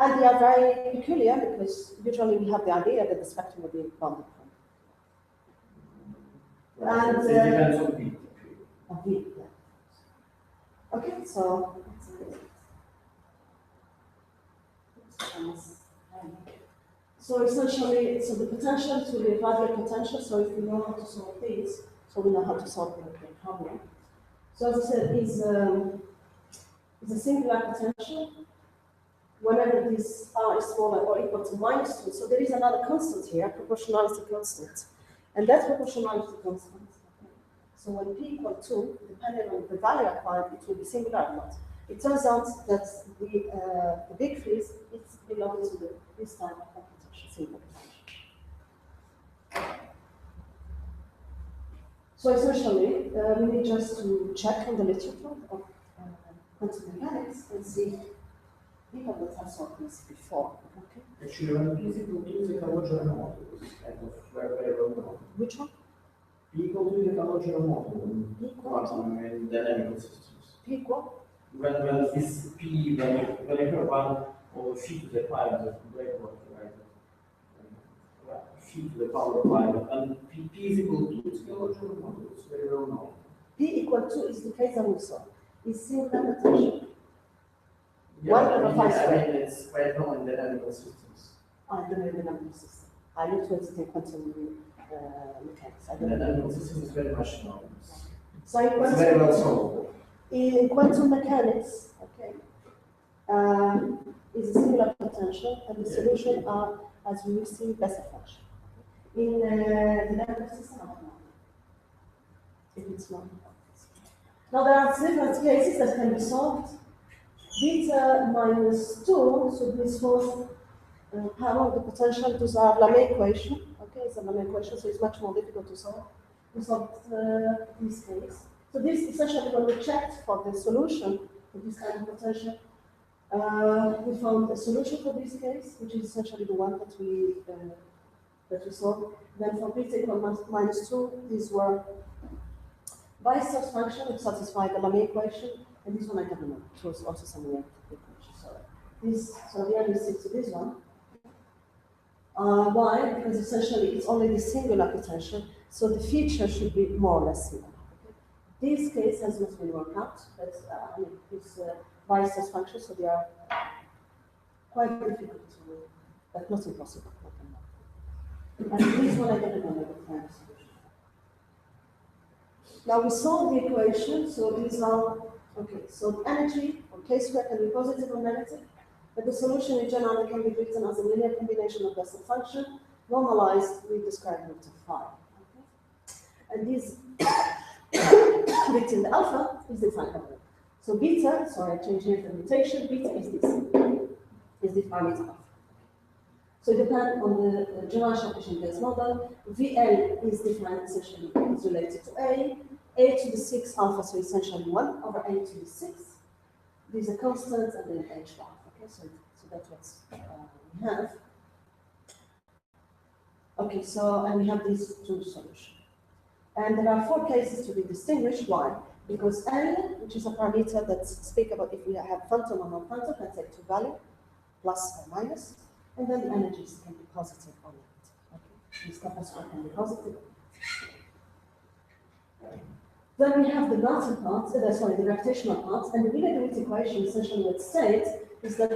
Speaker 1: And they are very peculiar because usually we have the idea that the spectrum will be bounded from. And
Speaker 2: it depends on B.
Speaker 1: On B, yeah. Okay, so essentially, so the potential to the evaluate potential. So if we know how to solve these, so we know how to solve the problem. So as I said, is a singular potential whenever this r is smaller or equal to -2. So there is another constant here, proportionality constant, and that proportionality constant. So when p equal 2, depending on the value acquired, it will be singular or not. It turns out that the big freeze belongs to this type of potential, singular potential. So essentially, we need just to check on the literature of quantum mechanics and see people that have solved this before. Okay.
Speaker 2: Actually, when P is equal to the Calogian model, it's kind of very well known.
Speaker 1: Which one?
Speaker 2: P equal to the Calogian model in quantum and dynamical systems.
Speaker 1: P equal?
Speaker 2: When this P, when you have 1 over phi to the pi, the blackboard, right? Phi to the power of pi, and P P is equal to theological model, it's very well known.
Speaker 1: P equal to is the case that we saw. Is singular potential.
Speaker 2: Yeah,
Speaker 1: One
Speaker 2: I
Speaker 1: over
Speaker 2: mean,
Speaker 1: five
Speaker 2: I
Speaker 1: squared.
Speaker 2: mean, it's quite known in dynamical systems.
Speaker 1: I don't know the number system. I looked at it in quantum mechanics. I don't
Speaker 2: The
Speaker 1: know.
Speaker 2: dynamical system is very much known.
Speaker 1: So in
Speaker 2: It's very well
Speaker 1: quantum,
Speaker 2: solvable.
Speaker 1: in quantum mechanics, okay, is a singular potential, and the solution are, as we will see, Bessel function. In the dynamical system, I don't know. If it's not. Now there are different cases that can be solved. Beta minus 2, so this was power of the potential, those are Lamé equation. Okay, it's a Lamé equation, so it's much more difficult to solve. We solved this case. So this essentially, when we checked for the solution for this kind of potential, we found a solution for this case, which is essentially the one that we solved. Then for beta equal minus 2, these were Weisser's function, which satisfied the Lamé equation, and this one I don't know. It was also some weird equation. So the answer is to this one. Why? Because essentially it's only the singular potential, so the feature should be more or less similar. Okay? This case has not been worked out, but it's Weisser's function, so they are quite difficult to, but not impossible. And this one I don't know the final solution. Now we solve the equation, so these are, okay, so the energy or k squared can be positive or negative, but the solution in general can be written as a linear combination of Bessel function, normalized with the square root of phi. Okay? And this bit in the alpha is the final one. So beta, sorry, I changed here the notation, beta is this, is the parameter alpha. So it depends on the general Sharp-Ising model. VL is defined essentially, is related to A to the 6 alpha, so essentially 1 over A to the 6. These are constants and then H bar. Okay, so that's what we have. Okay, so, and we have these two solutions. And there are 4 cases to be distinguished. Why? Because L, which is a parameter that speaks about if we have phantom or non-phantom, can take 2 values, plus or minus. And then the energies can be positive or negative. Okay? This capacitor can be positive. Then we have the matter part, the gravitational part, and the DeWitt equation essentially what states is that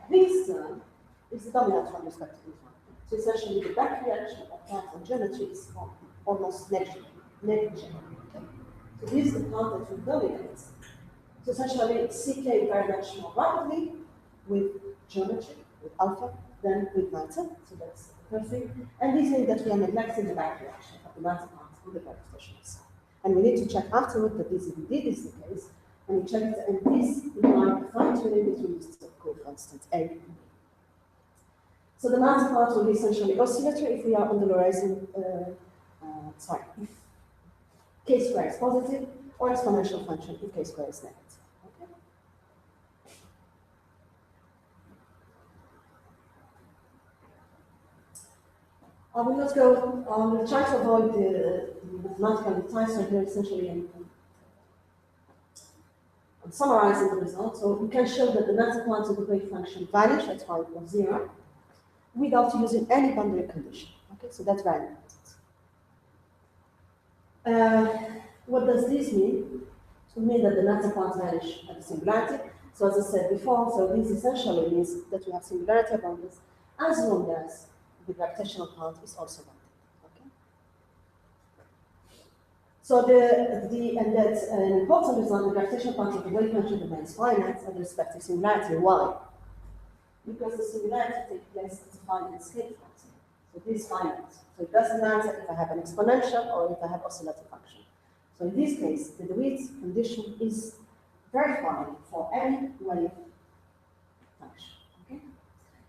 Speaker 1: this term is the dominant one respect to this one. So essentially the back reaction of part on geometry is almost negligible. So this is the part that will dominate. So essentially CK very much more rapidly with geometry, with alpha, than with matter, so that's the first thing. And this means that we are neglecting the back reaction of the matter part on the gravitational side. And we need to check afterward that this indeed is the case, and we checked, and this implies fine-tuning between these two co-constants A and B. So the matter part will be essentially oscillatory if we are on the Lorentzian, if k square is positive, or exponential function if k square is negative. I will not go, we'll try to avoid the mathematical details, so here essentially I'm summarizing the result. So we can show that the matter part of the wave function vanish at point of 0 without using any boundary condition. Okay, so that's very important. What does this mean? It means that the matter parts vanish at the singularity. So as I said before, so this essentially means that we have singularity abundance as long as the gravitational part is also bounded. Okay? So and that's an important result, the gravitational part of the wave function remains finite at the respective singularity. Why? Because the singularity takes place at a finite scale function. So this is finite. So it doesn't matter if I have an exponential or if I have oscillative function. So in this case, the DeWitt condition is verified for any wave function.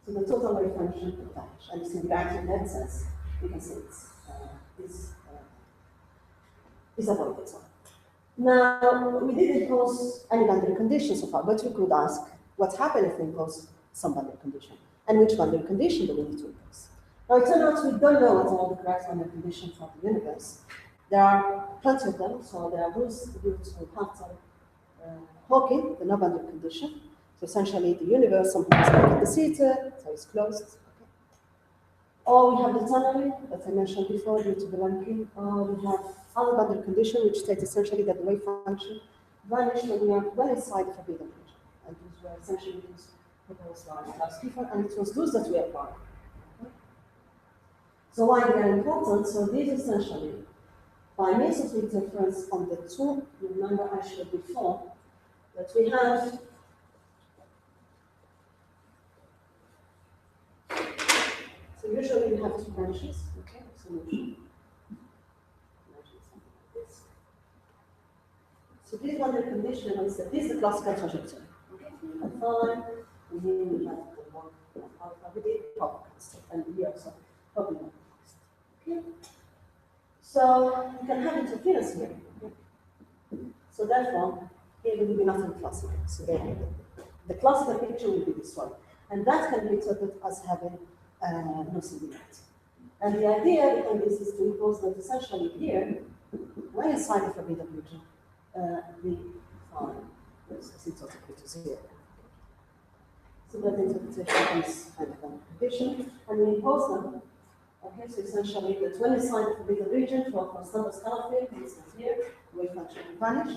Speaker 1: So the total wave function will vanish, and the singularity in that sense, we can say is avoided. Now, we didn't impose any boundary condition so far, but we could ask what happens if we impose some boundary condition, and which boundary condition do we need to impose. Now, it turns out we don't know what are the correct boundary conditions for the universe. There are plenty of them, so there are rules due to Hawking, the no boundary condition. So essentially, the universe somehow is like the theta, so it's closed. Okay. Or we have the tunneling that I mentioned before due to the ranking. We have other boundary condition which state essentially that the wave function vanished when we are well inside the forbidden region. And these were essentially these proposed by Stephen, and it was those that we applied. So why they are important? So these essentially, by means of interference on the two, remember I showed before, that we have so usually we have two branches, okay, solution. So this one the condition is that this is the classical trajectory. Okay, so we have phi, and here we have the one alpha with the pop constant, and here also probably not constant. Okay. So we can have interference here. Okay? So therefore, here there will be nothing classical. So the classical picture will be this one. And that can be interpreted as having no singularity. And the idea behind this is to impose that essentially here, when inside the forbidden region, the phi is equal to 0. So that interpretation is kind of a condition, and we impose them. Okay, so essentially that when inside the forbidden region for standard scalar field, for instance here, wave function will vanish.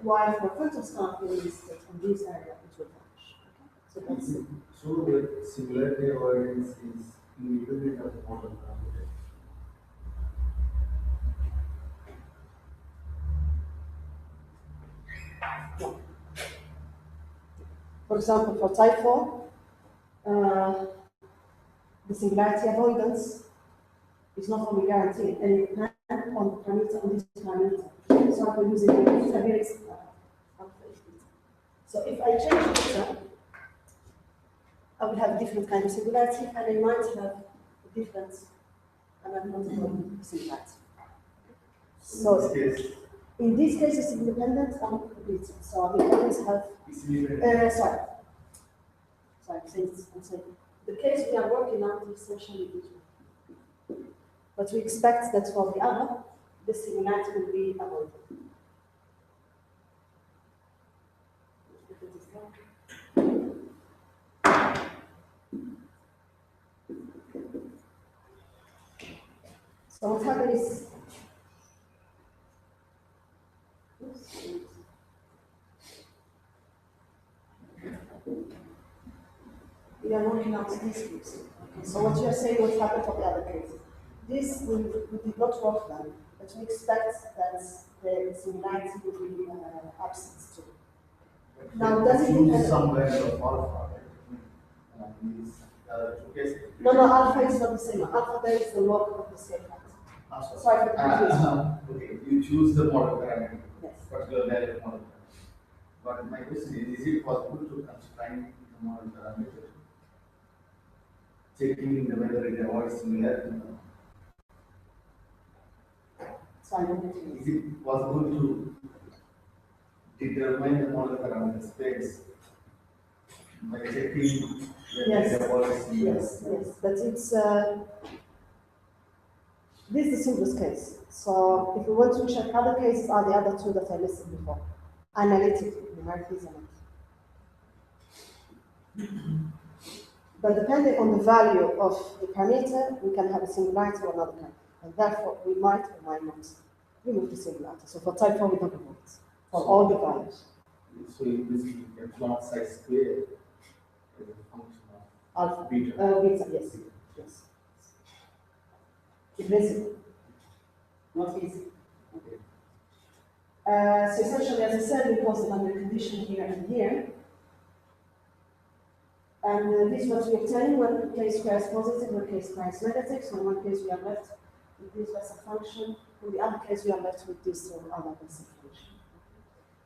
Speaker 1: While for quantum scalar field is that in this area it will vanish. Okay? So that's it.
Speaker 3: So the singularity avoidance is independent of the model parameter.
Speaker 1: No. For example, for type 4, the singularity avoidance is not only guaranteed, and it depends on the parameter on this parameter. So I'm using the theta here is so if I change theta, I will have a different kind of singularity, and I might have a different anatomical singularity. So in this case, it's independent on beta. So I will always have. Sorry, I'm saying the case we are working on is essentially this one. But we expect that for the other, the singularity will be avoided. So what happens is, we are working out these groups. Okay, so what you are saying what happened for the other cases. This we did not work then, but we expect that the similarity will be absent too. Now, does it depend
Speaker 3: somewhere of alpha?
Speaker 1: No, alpha is not the same. Alpha there is the log of the scale factor. Sorry for the confusion.
Speaker 3: Okay, you choose the model parameter,
Speaker 1: Yes.
Speaker 3: particular value model parameter. But my question is it possible to constrain the model parameter? Checking whether it avoids similarity or not. Is it possible to determine the model parameter space by checking whether it avoids similarity?
Speaker 1: Yes, but it's this is the simplest case. So if we want to check other cases, are the other two that I listed before. Analytically, numerically is analytic. But depending on the value of the parameter, we can have a singularity or another kind. And therefore, we might or might not remove the singularity. So for type 4, we don't remove it for all the values.
Speaker 3: So in this epsilon size square is a function of
Speaker 1: Alpha.
Speaker 3: beta.
Speaker 1: Beta, yes. It's visible, not easy.
Speaker 3: Okay.
Speaker 1: So essentially, as I said, we pose the boundary condition here and here. And this is what we obtain when k square is positive, when k square is negative. So in one case we are left with this Bessel function, in the other case we are left with this other Bessel function.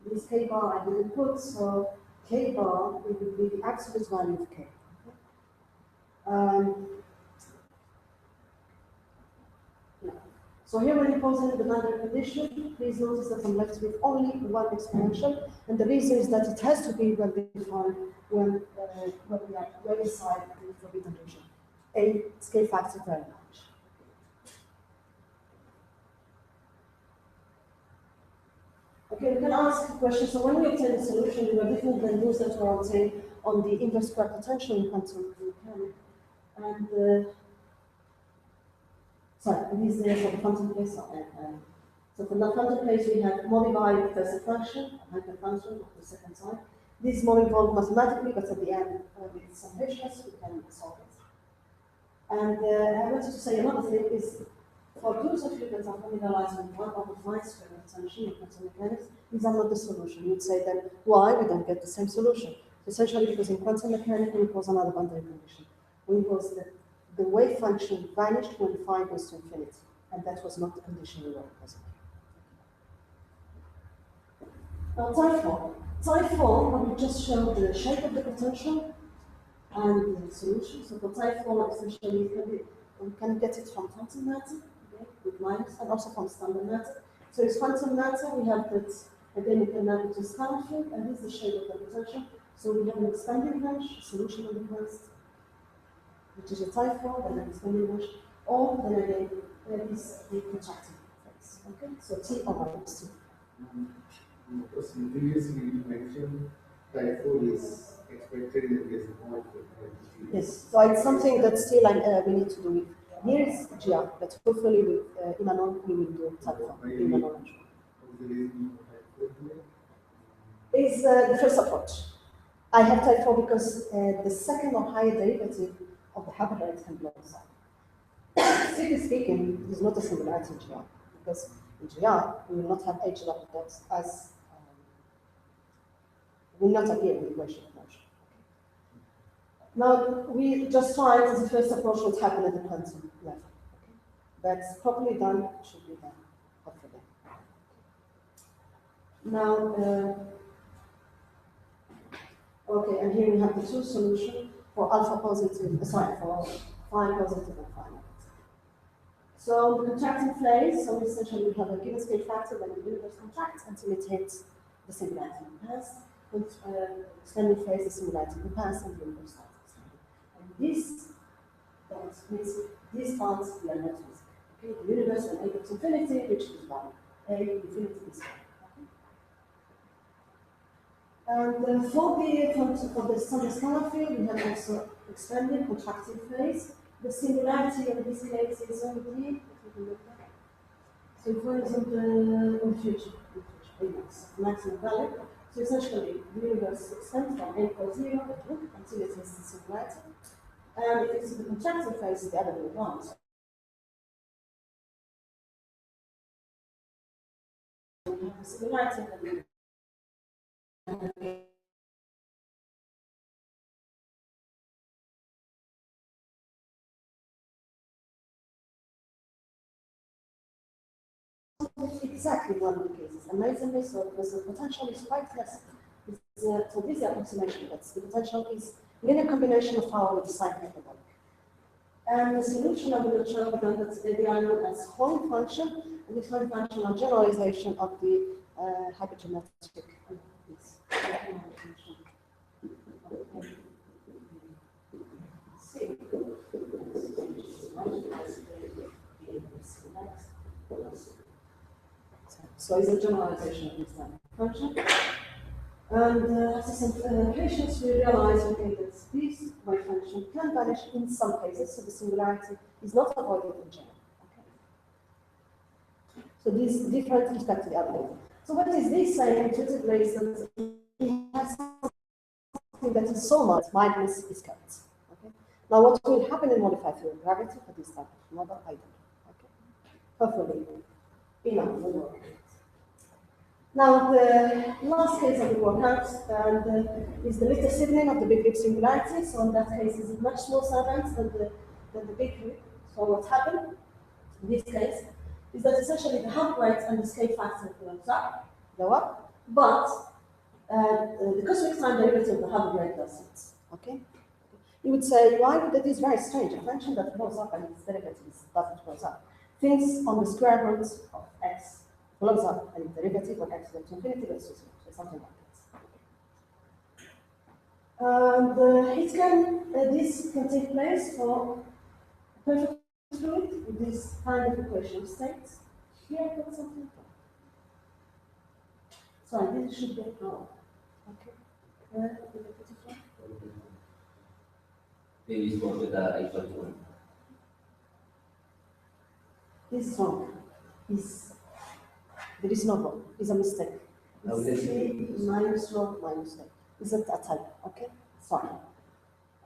Speaker 1: This k bar I didn't put, so k bar will be the absolute value of k. So here we're imposing the boundary condition. Please notice that I'm left with only one exponential, and the reason is that it has to be well defined when we are well inside the forbidden region. A scale factor very large. Okay, we can ask a question. So when we obtain a solution, they were different than those that were obtained on the inverse square potential in quantum mechanics. And sorry, these are for the quantum case. So for the quantum case, we have modified first function, hyperfunction of the second type. This is more involved mathematically, but at the end, with some patience, we can solve it. And I wanted to say another thing is, for those of you that are familiarized with one of the square extension in quantum mechanics, these are not the solution. You'd say then, why we don't get the same solution? Essentially because in quantum mechanics, we impose another boundary condition. We impose that the wave function vanished when phi goes to infinity, and that was not the condition we were imposing. Now, type 4. Type 4, we just showed the shape of the potential and the solution. So for type 4, essentially, we can get it from quantum matter, okay, with minus, and also from standard matter. So it's quantum matter, we have that, again, we can map it to scalar field, and this is the shape of the potential. So we have an expanding range, solution of the first, which is a type 4, then an expanding range, or then again, there is the contracting phase. Okay, so T over X2.
Speaker 3: Because previously you mentioned type 4 is expected in the case of all.
Speaker 1: Yes, so it's something that still we need to do with. Here is GR, but hopefully with Imanon we will do type 4 in Imanon. Is the first approach. I have type 4 because the second or higher derivative of the Hubbard rate can blow us up. Strictly speaking, it is not a singularity in GR, because in GR we will not have H dots as will not appear in the equation of motion. Now, we just find as the first approach what happened at the quantum level. Okay? But properly done, it should be done, hopefully. Now, okay, and here we have the two solutions for alpha positive, sorry, for phi positive and phi negative. So the contracting phase, so essentially we have a given scale factor when the universe contracts until it hits the singularity in the past, and extending phase, the singularity in the past, and the universe starts extending. And this means these parts we are not using. Okay, the universe when A goes to infinity, which is 1. A infinity is 1. And for the standard scalar field, we have also expanded contracting phase. The singularity of this case is only, so for example, in future, maximum value. So essentially, the universe extends from A equals 0 until it hits the singularity. And if it's the contracting phase, the other way around. So we have the singularity and exactly one of the cases. Amazingly, so because the potential is quite less. So this is the approximation, but the potential is linear combination of power with the sign hyperbolic. And the solution of the show that they are known as Horn function, and this Horn function are generalization of the hypergeometric. So it's a generalization of this function. And after some patients, we realize okay, that this wave function can vanish in some cases, so the singularity is not avoided in general. Okay. So this is different with respect to the other level. So what is this saying intuitively is that we have something that is so much minus is kept. Okay. Now what will happen in modified field gravity for this type of model, I don't know. Okay. Hopefully, enough will work. Now, the last case of the workout is the little sibling of the big rib singularity. So in that case, it's a much smaller event than the big rib. So what happened in this case is that essentially the hump rate and the scale factor go up, but the cosmic time derivative of the hump rate doesn't. Okay. You would say, why? That is very strange. A function that blows up and its derivative doesn't blow up. Things on the square root of x blows up and the derivative of x goes to infinity goes to 0, so something like this. This can take place for a perfect fluid with this kind of equation states. Here I got something. Sorry, this should be power. Okay.
Speaker 5: previous one with the equal to 1.
Speaker 1: This is wrong. There is no wrong. It's a mistake. It's 3 minus rho minus rho. It's a type, okay? Sorry.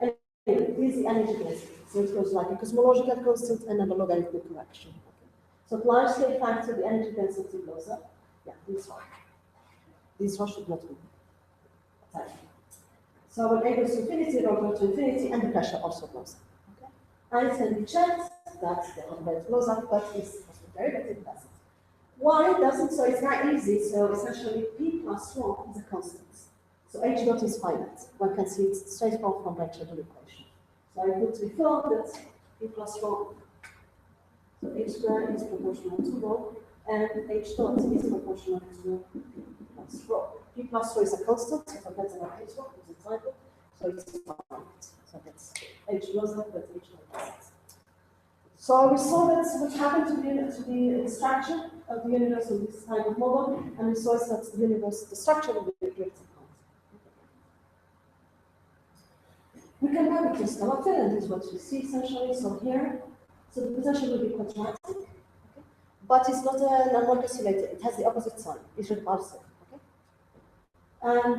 Speaker 1: Anyway, this is the energy density. So it goes like a cosmological constant and a logarithmic correction. Okay? So at large scale factor, the energy density goes up. Yeah, this one. This one should not be a type. So when A goes to infinity, rho goes to infinity, and the pressure also goes up. Okay? And it can be checked that the rate goes up, but this derivative doesn't. Why it doesn't? So it's very easy. So essentially, P plus 1 is a constant. So H dot is finite. One can see it straightforward from LemaîtreRobertson equation. So I put before that P plus 1. So H squared is proportional to rho, and H dot is proportional to P plus rho. P plus rho is a constant, so forget about H dot, it's a type, so it's finite. So that's H goes up, but H dot doesn't. So we saw that what happened to the structure of the universe in this kind of model, and we saw that the universe, the structure of the universe. We can map it to scalar, and this is what we see essentially. So here, so the potential will be quadratic, okay? But it's not a non-isolated. It has the opposite sign. It's repulsive, okay? And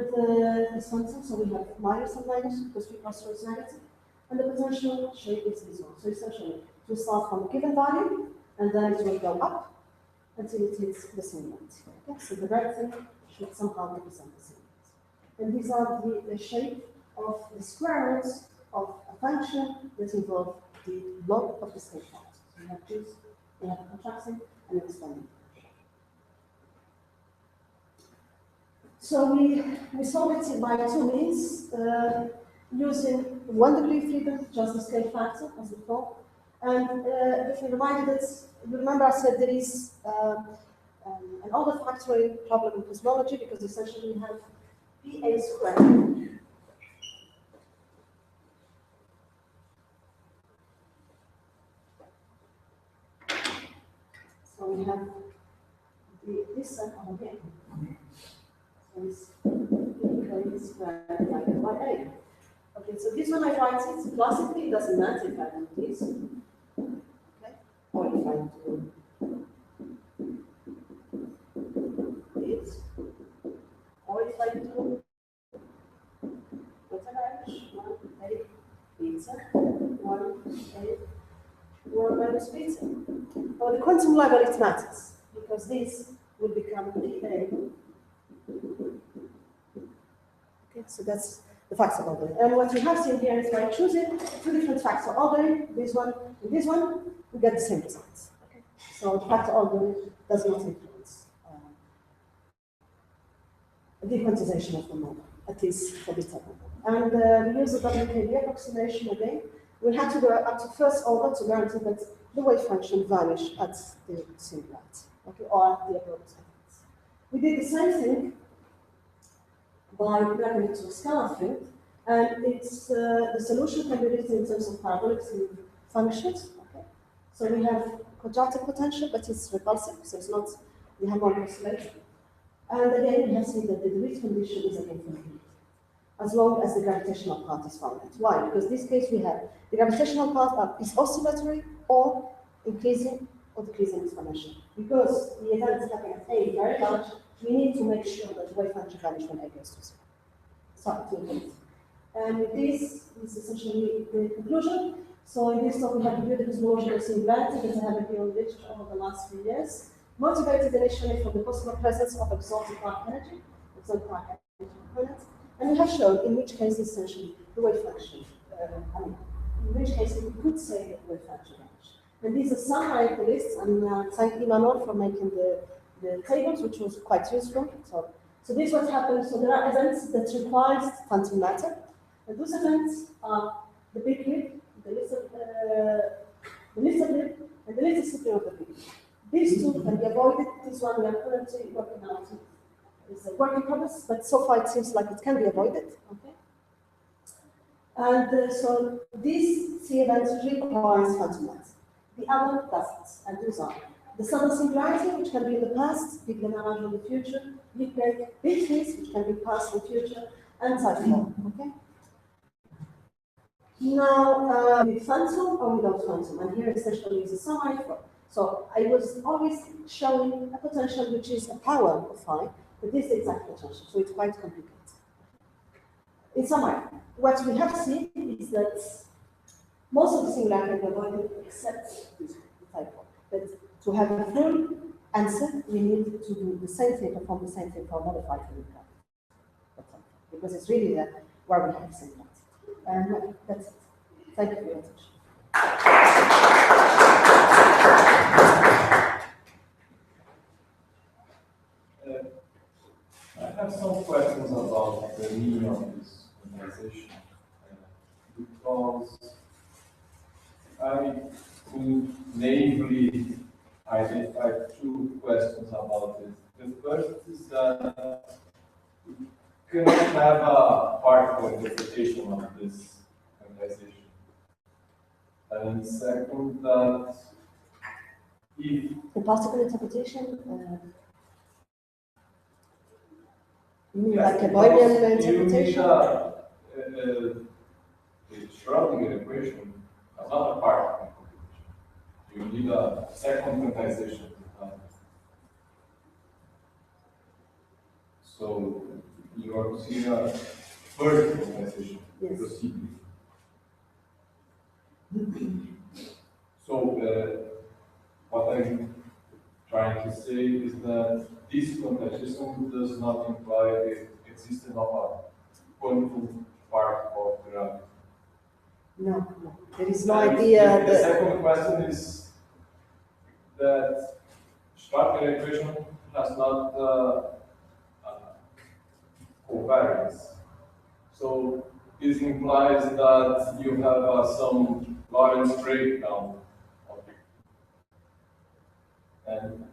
Speaker 1: this one, so we have minus and minus because P plus rho is negative, and the potential shape is this one. So essentially, it will start from a given value, and then it will go up until it hits the singularity. Okay? So the red thing should somehow represent the singularity. And these are the shape of the square roots of a function that involve the log of the scale factor. So we have this, we have a contracting and an expanding. So we solve it by two means, using 1 degree freedom, just the scale factor as before. And if you remember I said there is an order factoring problem in cosmology because essentially we have PA squared. So we have this set over here. So it's PA squared divided by A. Okay, so this one I write it classically, it doesn't matter if I do this. Okay, or if I do this, or if I do whatever I wish, 1A beta, 1A 1 minus beta. For the quantum level, it matters because this will become PA. Okay, so that's the factor ordering. And what you have seen here is by choosing two different factor ordering, this one and this one, we get the same results. Okay? So the factor ordering does not influence the quantization of the model, at least for this type of model. And we use the WKB approximation again. We had to go up to first order to guarantee that the wave function vanish at the singularity, okay, or at the abrupt settings. We did the same thing by grabbing it to a scalar field, and it's the solution can be written in terms of parabolic functions. Okay, so we have quadratic potential, but it's repulsive, so it's not the harmonic oscillator. And again, we have seen that the DeWitt condition is again finite, as long as the gravitational part is finite. Why? Because in this case we have the gravitational part is oscillatory or increasing or decreasing exponential. Because the event is happening at A very large, we need to make sure that the wave function vanishes when A goes to 0. Sorry, to infinity. And this is essentially the conclusion. So in this talk we have reviewed the cosmological singularity that I have reviewed literature over the last few years, motivated initially from the possible presence of exotic dark energy, components, and we have shown in which case essentially the wave function, in which case we could say that the wave function vanished. And these are summary of the lists, and thank Emmanuel for making the tables, which was quite useful. So this is what happens. So there are events that require quantum matter, and those events are the big rip, the little rip, and the little sphere of the big. These two can be avoided. This one we are currently working on. It's a work in progress, but so far it seems like it can be avoided. Okay. And so these three events require quantum matter. The other doesn't, and those are the sudden singularity, which can be in the past, big Lagrange in the future, big big freeze, which can be past and future, and type 4. Okay. Now, with phantom or without phantom, and here essentially is a summary. So I was always showing a potential which is a power of phi, but this is the exact potential, so it's quite complicated. In summary, what we have seen is that most of the singularities are avoided except this type of. But to have a full answer, we need to do the same thing, perform the same thing for modified Phys.Rev. Because it's really where we have the singularity. And that's it. Thank you for your attention.
Speaker 4: I have some questions about the meaning of this organization. Because I could naively identify two questions about it. The first is that we cannot have a partial interpretation of this organization. And second, that if
Speaker 1: the particle interpretation, you mean like a Boolean interpretation?
Speaker 4: The Schrödinger equation is not a particle interpretation. You need a second quantization. So you are considering a first quantization procedure. So what I'm trying to say is that this quantization does not imply the existence of a quantum part of gravity.
Speaker 1: No, there is no
Speaker 4: And
Speaker 1: idea.
Speaker 4: The second question is that Schrödinger equation has not covariance. So this implies that you have some Lorentz breakdown of it. And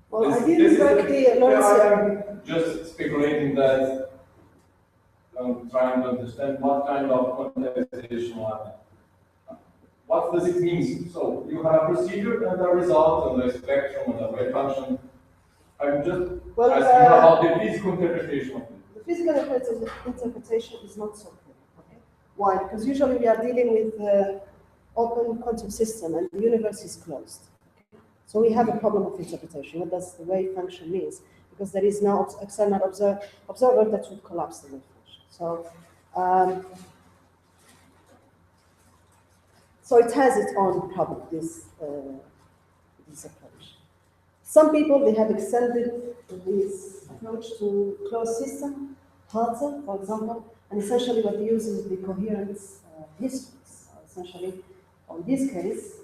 Speaker 1: well, I didn't break the Lorentz.
Speaker 4: I'm just speculating that I'm trying to understand what kind of quantization what does it mean? So you have a procedure and a result and a spectrum and a wave function. I'm just asking about the physical interpretation of it.
Speaker 1: The physical interpretation is not so clear. Okay? Why? Because usually we are dealing with the open quantum system and the universe is closed. Okay? So we have a problem of interpretation. What does the wave function mean? Because there is no external observer that would collapse the wave function. So it has its own problem, this approach. Some people, they have extended this approach to closed system, Harzer, for example, and essentially what they use is the coherence histories. Essentially, on this case,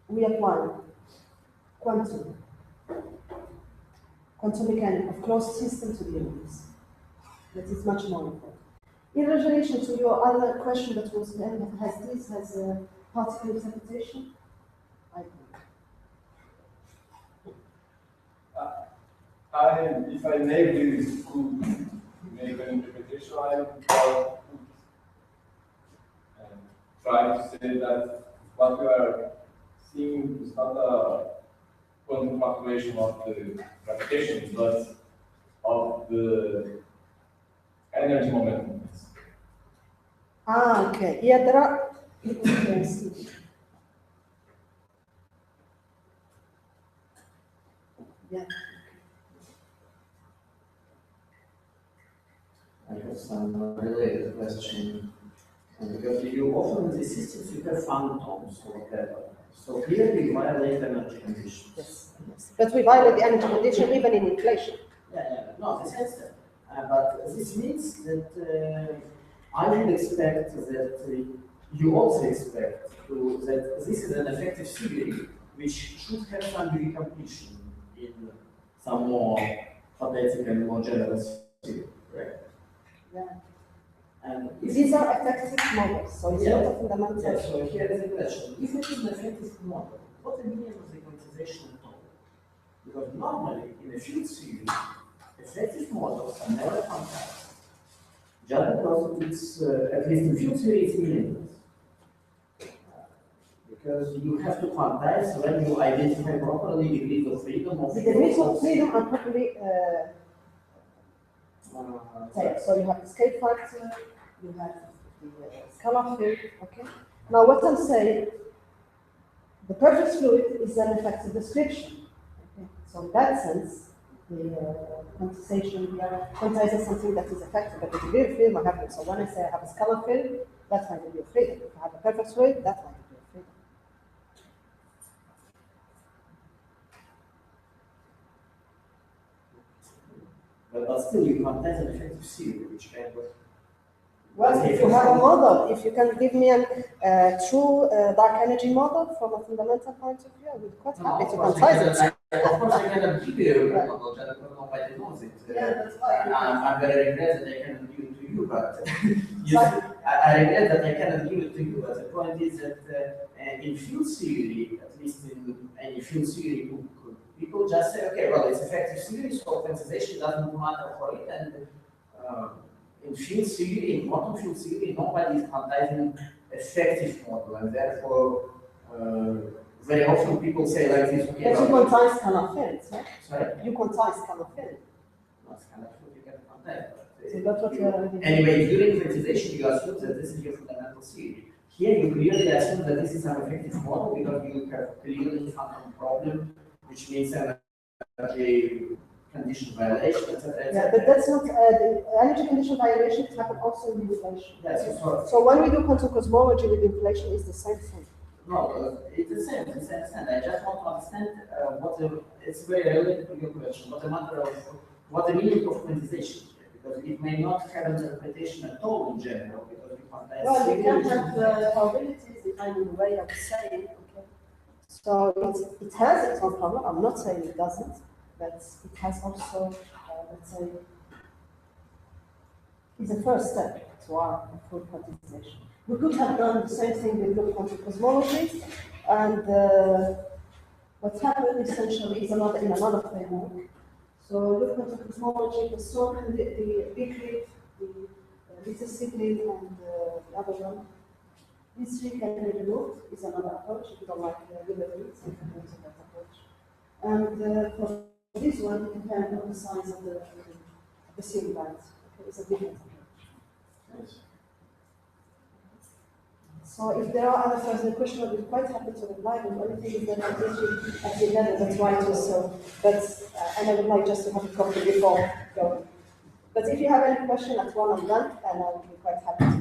Speaker 1: we apply quantum mechanics of closed system to the universe. That is much more important. In relation to your other question that was has a particle interpretation, I don't know.
Speaker 4: If I maybe could make an interpretation, I would try to say that what we are seeing is not a quantum fluctuation of the gravitation, but of the energy momentum.
Speaker 1: Ah, okay. Yeah, there are. Yes. Yeah.
Speaker 2: I have some related question. Because you often in the systems you have phantoms or whatever. So clearly you violate energy conditions.
Speaker 1: Yes. But we violate the energy condition even in inflation.
Speaker 2: No, this is but this means that I would expect that you also expect that this is an effective theory which should have some recognition in some more hypothetical, more generous theory, right?
Speaker 1: Yeah.
Speaker 2: And
Speaker 1: these are effective models, so it's not a fundamental.
Speaker 2: Yeah, so here is the question. If it is an effective model, what the meaning of the quantization at all? Because normally in a field theory, effective models are never quantized. Just because it's, at least in field theory, it's meaningless. Because you have to quantize when you identify properly degrees of freedom of
Speaker 1: the degrees of freedom are properly so you have escape factor, you have scalar field, okay? Now what I'm saying, the perfect fluid is an effective description. Okay? So in that sense, the quantization, we are quantizing something that is effective, but the degree of freedom I have. So when I say I have a scalar field, that's my degree of freedom. If I have a perfect fluid, that's my degree of freedom.
Speaker 2: But still, you quantize an effective theory, which kind of.
Speaker 1: Well, if you have a model, if you can give me a true dark energy model from a fundamental point of view, I would be quite happy to quantize it.
Speaker 2: Of course, I cannot give you a model, just nobody knows it.
Speaker 1: Yeah, that's fine.
Speaker 2: I'm very regret that I cannot give it to you, but I regret that I cannot give it to you. But the point is that in field theory, at least in any field theory book, people just say, okay, well, it's effective theory, so quantization doesn't matter for it, and in field theory, in quantum field theory, nobody is quantizing effective model, and therefore, very often people say like this, okay,
Speaker 1: But you quantize scalar fields, right?
Speaker 2: sorry?
Speaker 1: You quantize scalar field.
Speaker 2: No, scalar field you can quantize, but,
Speaker 1: So that's what you are doing.
Speaker 2: anyway, during quantization, you assume that this is your fundamental theory. Here, you clearly assume that this is an effective model because you have clearly found a problem, which means energy condition violation, etc.
Speaker 1: Yeah, but that's not the energy condition violation. It happens also in inflation.
Speaker 2: Yes, of course.
Speaker 1: So when we do quantum cosmology with inflation, it's the same thing.
Speaker 2: No, it's the same, it's the same extent. I just want to understand it's very related to your question, what the meaning of quantization is, because it may not have interpretation at all in general, because we quantize.
Speaker 1: Well, you can have probabilities defined in the way I was saying, okay? So it has its own problem. I'm not saying it doesn't, but it has also, let's say, it's a first step to our full quantization. We could have done the same thing with loop quantum cosmology, and what happened essentially is in another framework. So loop quantum cosmology, the storm and the big leap, the little sibling, and the other one. These three can be removed is another approach. If you don't like liberties, you can use that approach. And for this one, you depend on the size of the singularities. Okay, it's a different approach. So if there are other further questions, I'll be quite happy to reply. The only thing is that I'm teaching at the level, that's why it was so. But and I would like just to have a copy before going. But if you have any question at one, I'm done, and I'll be quite happy to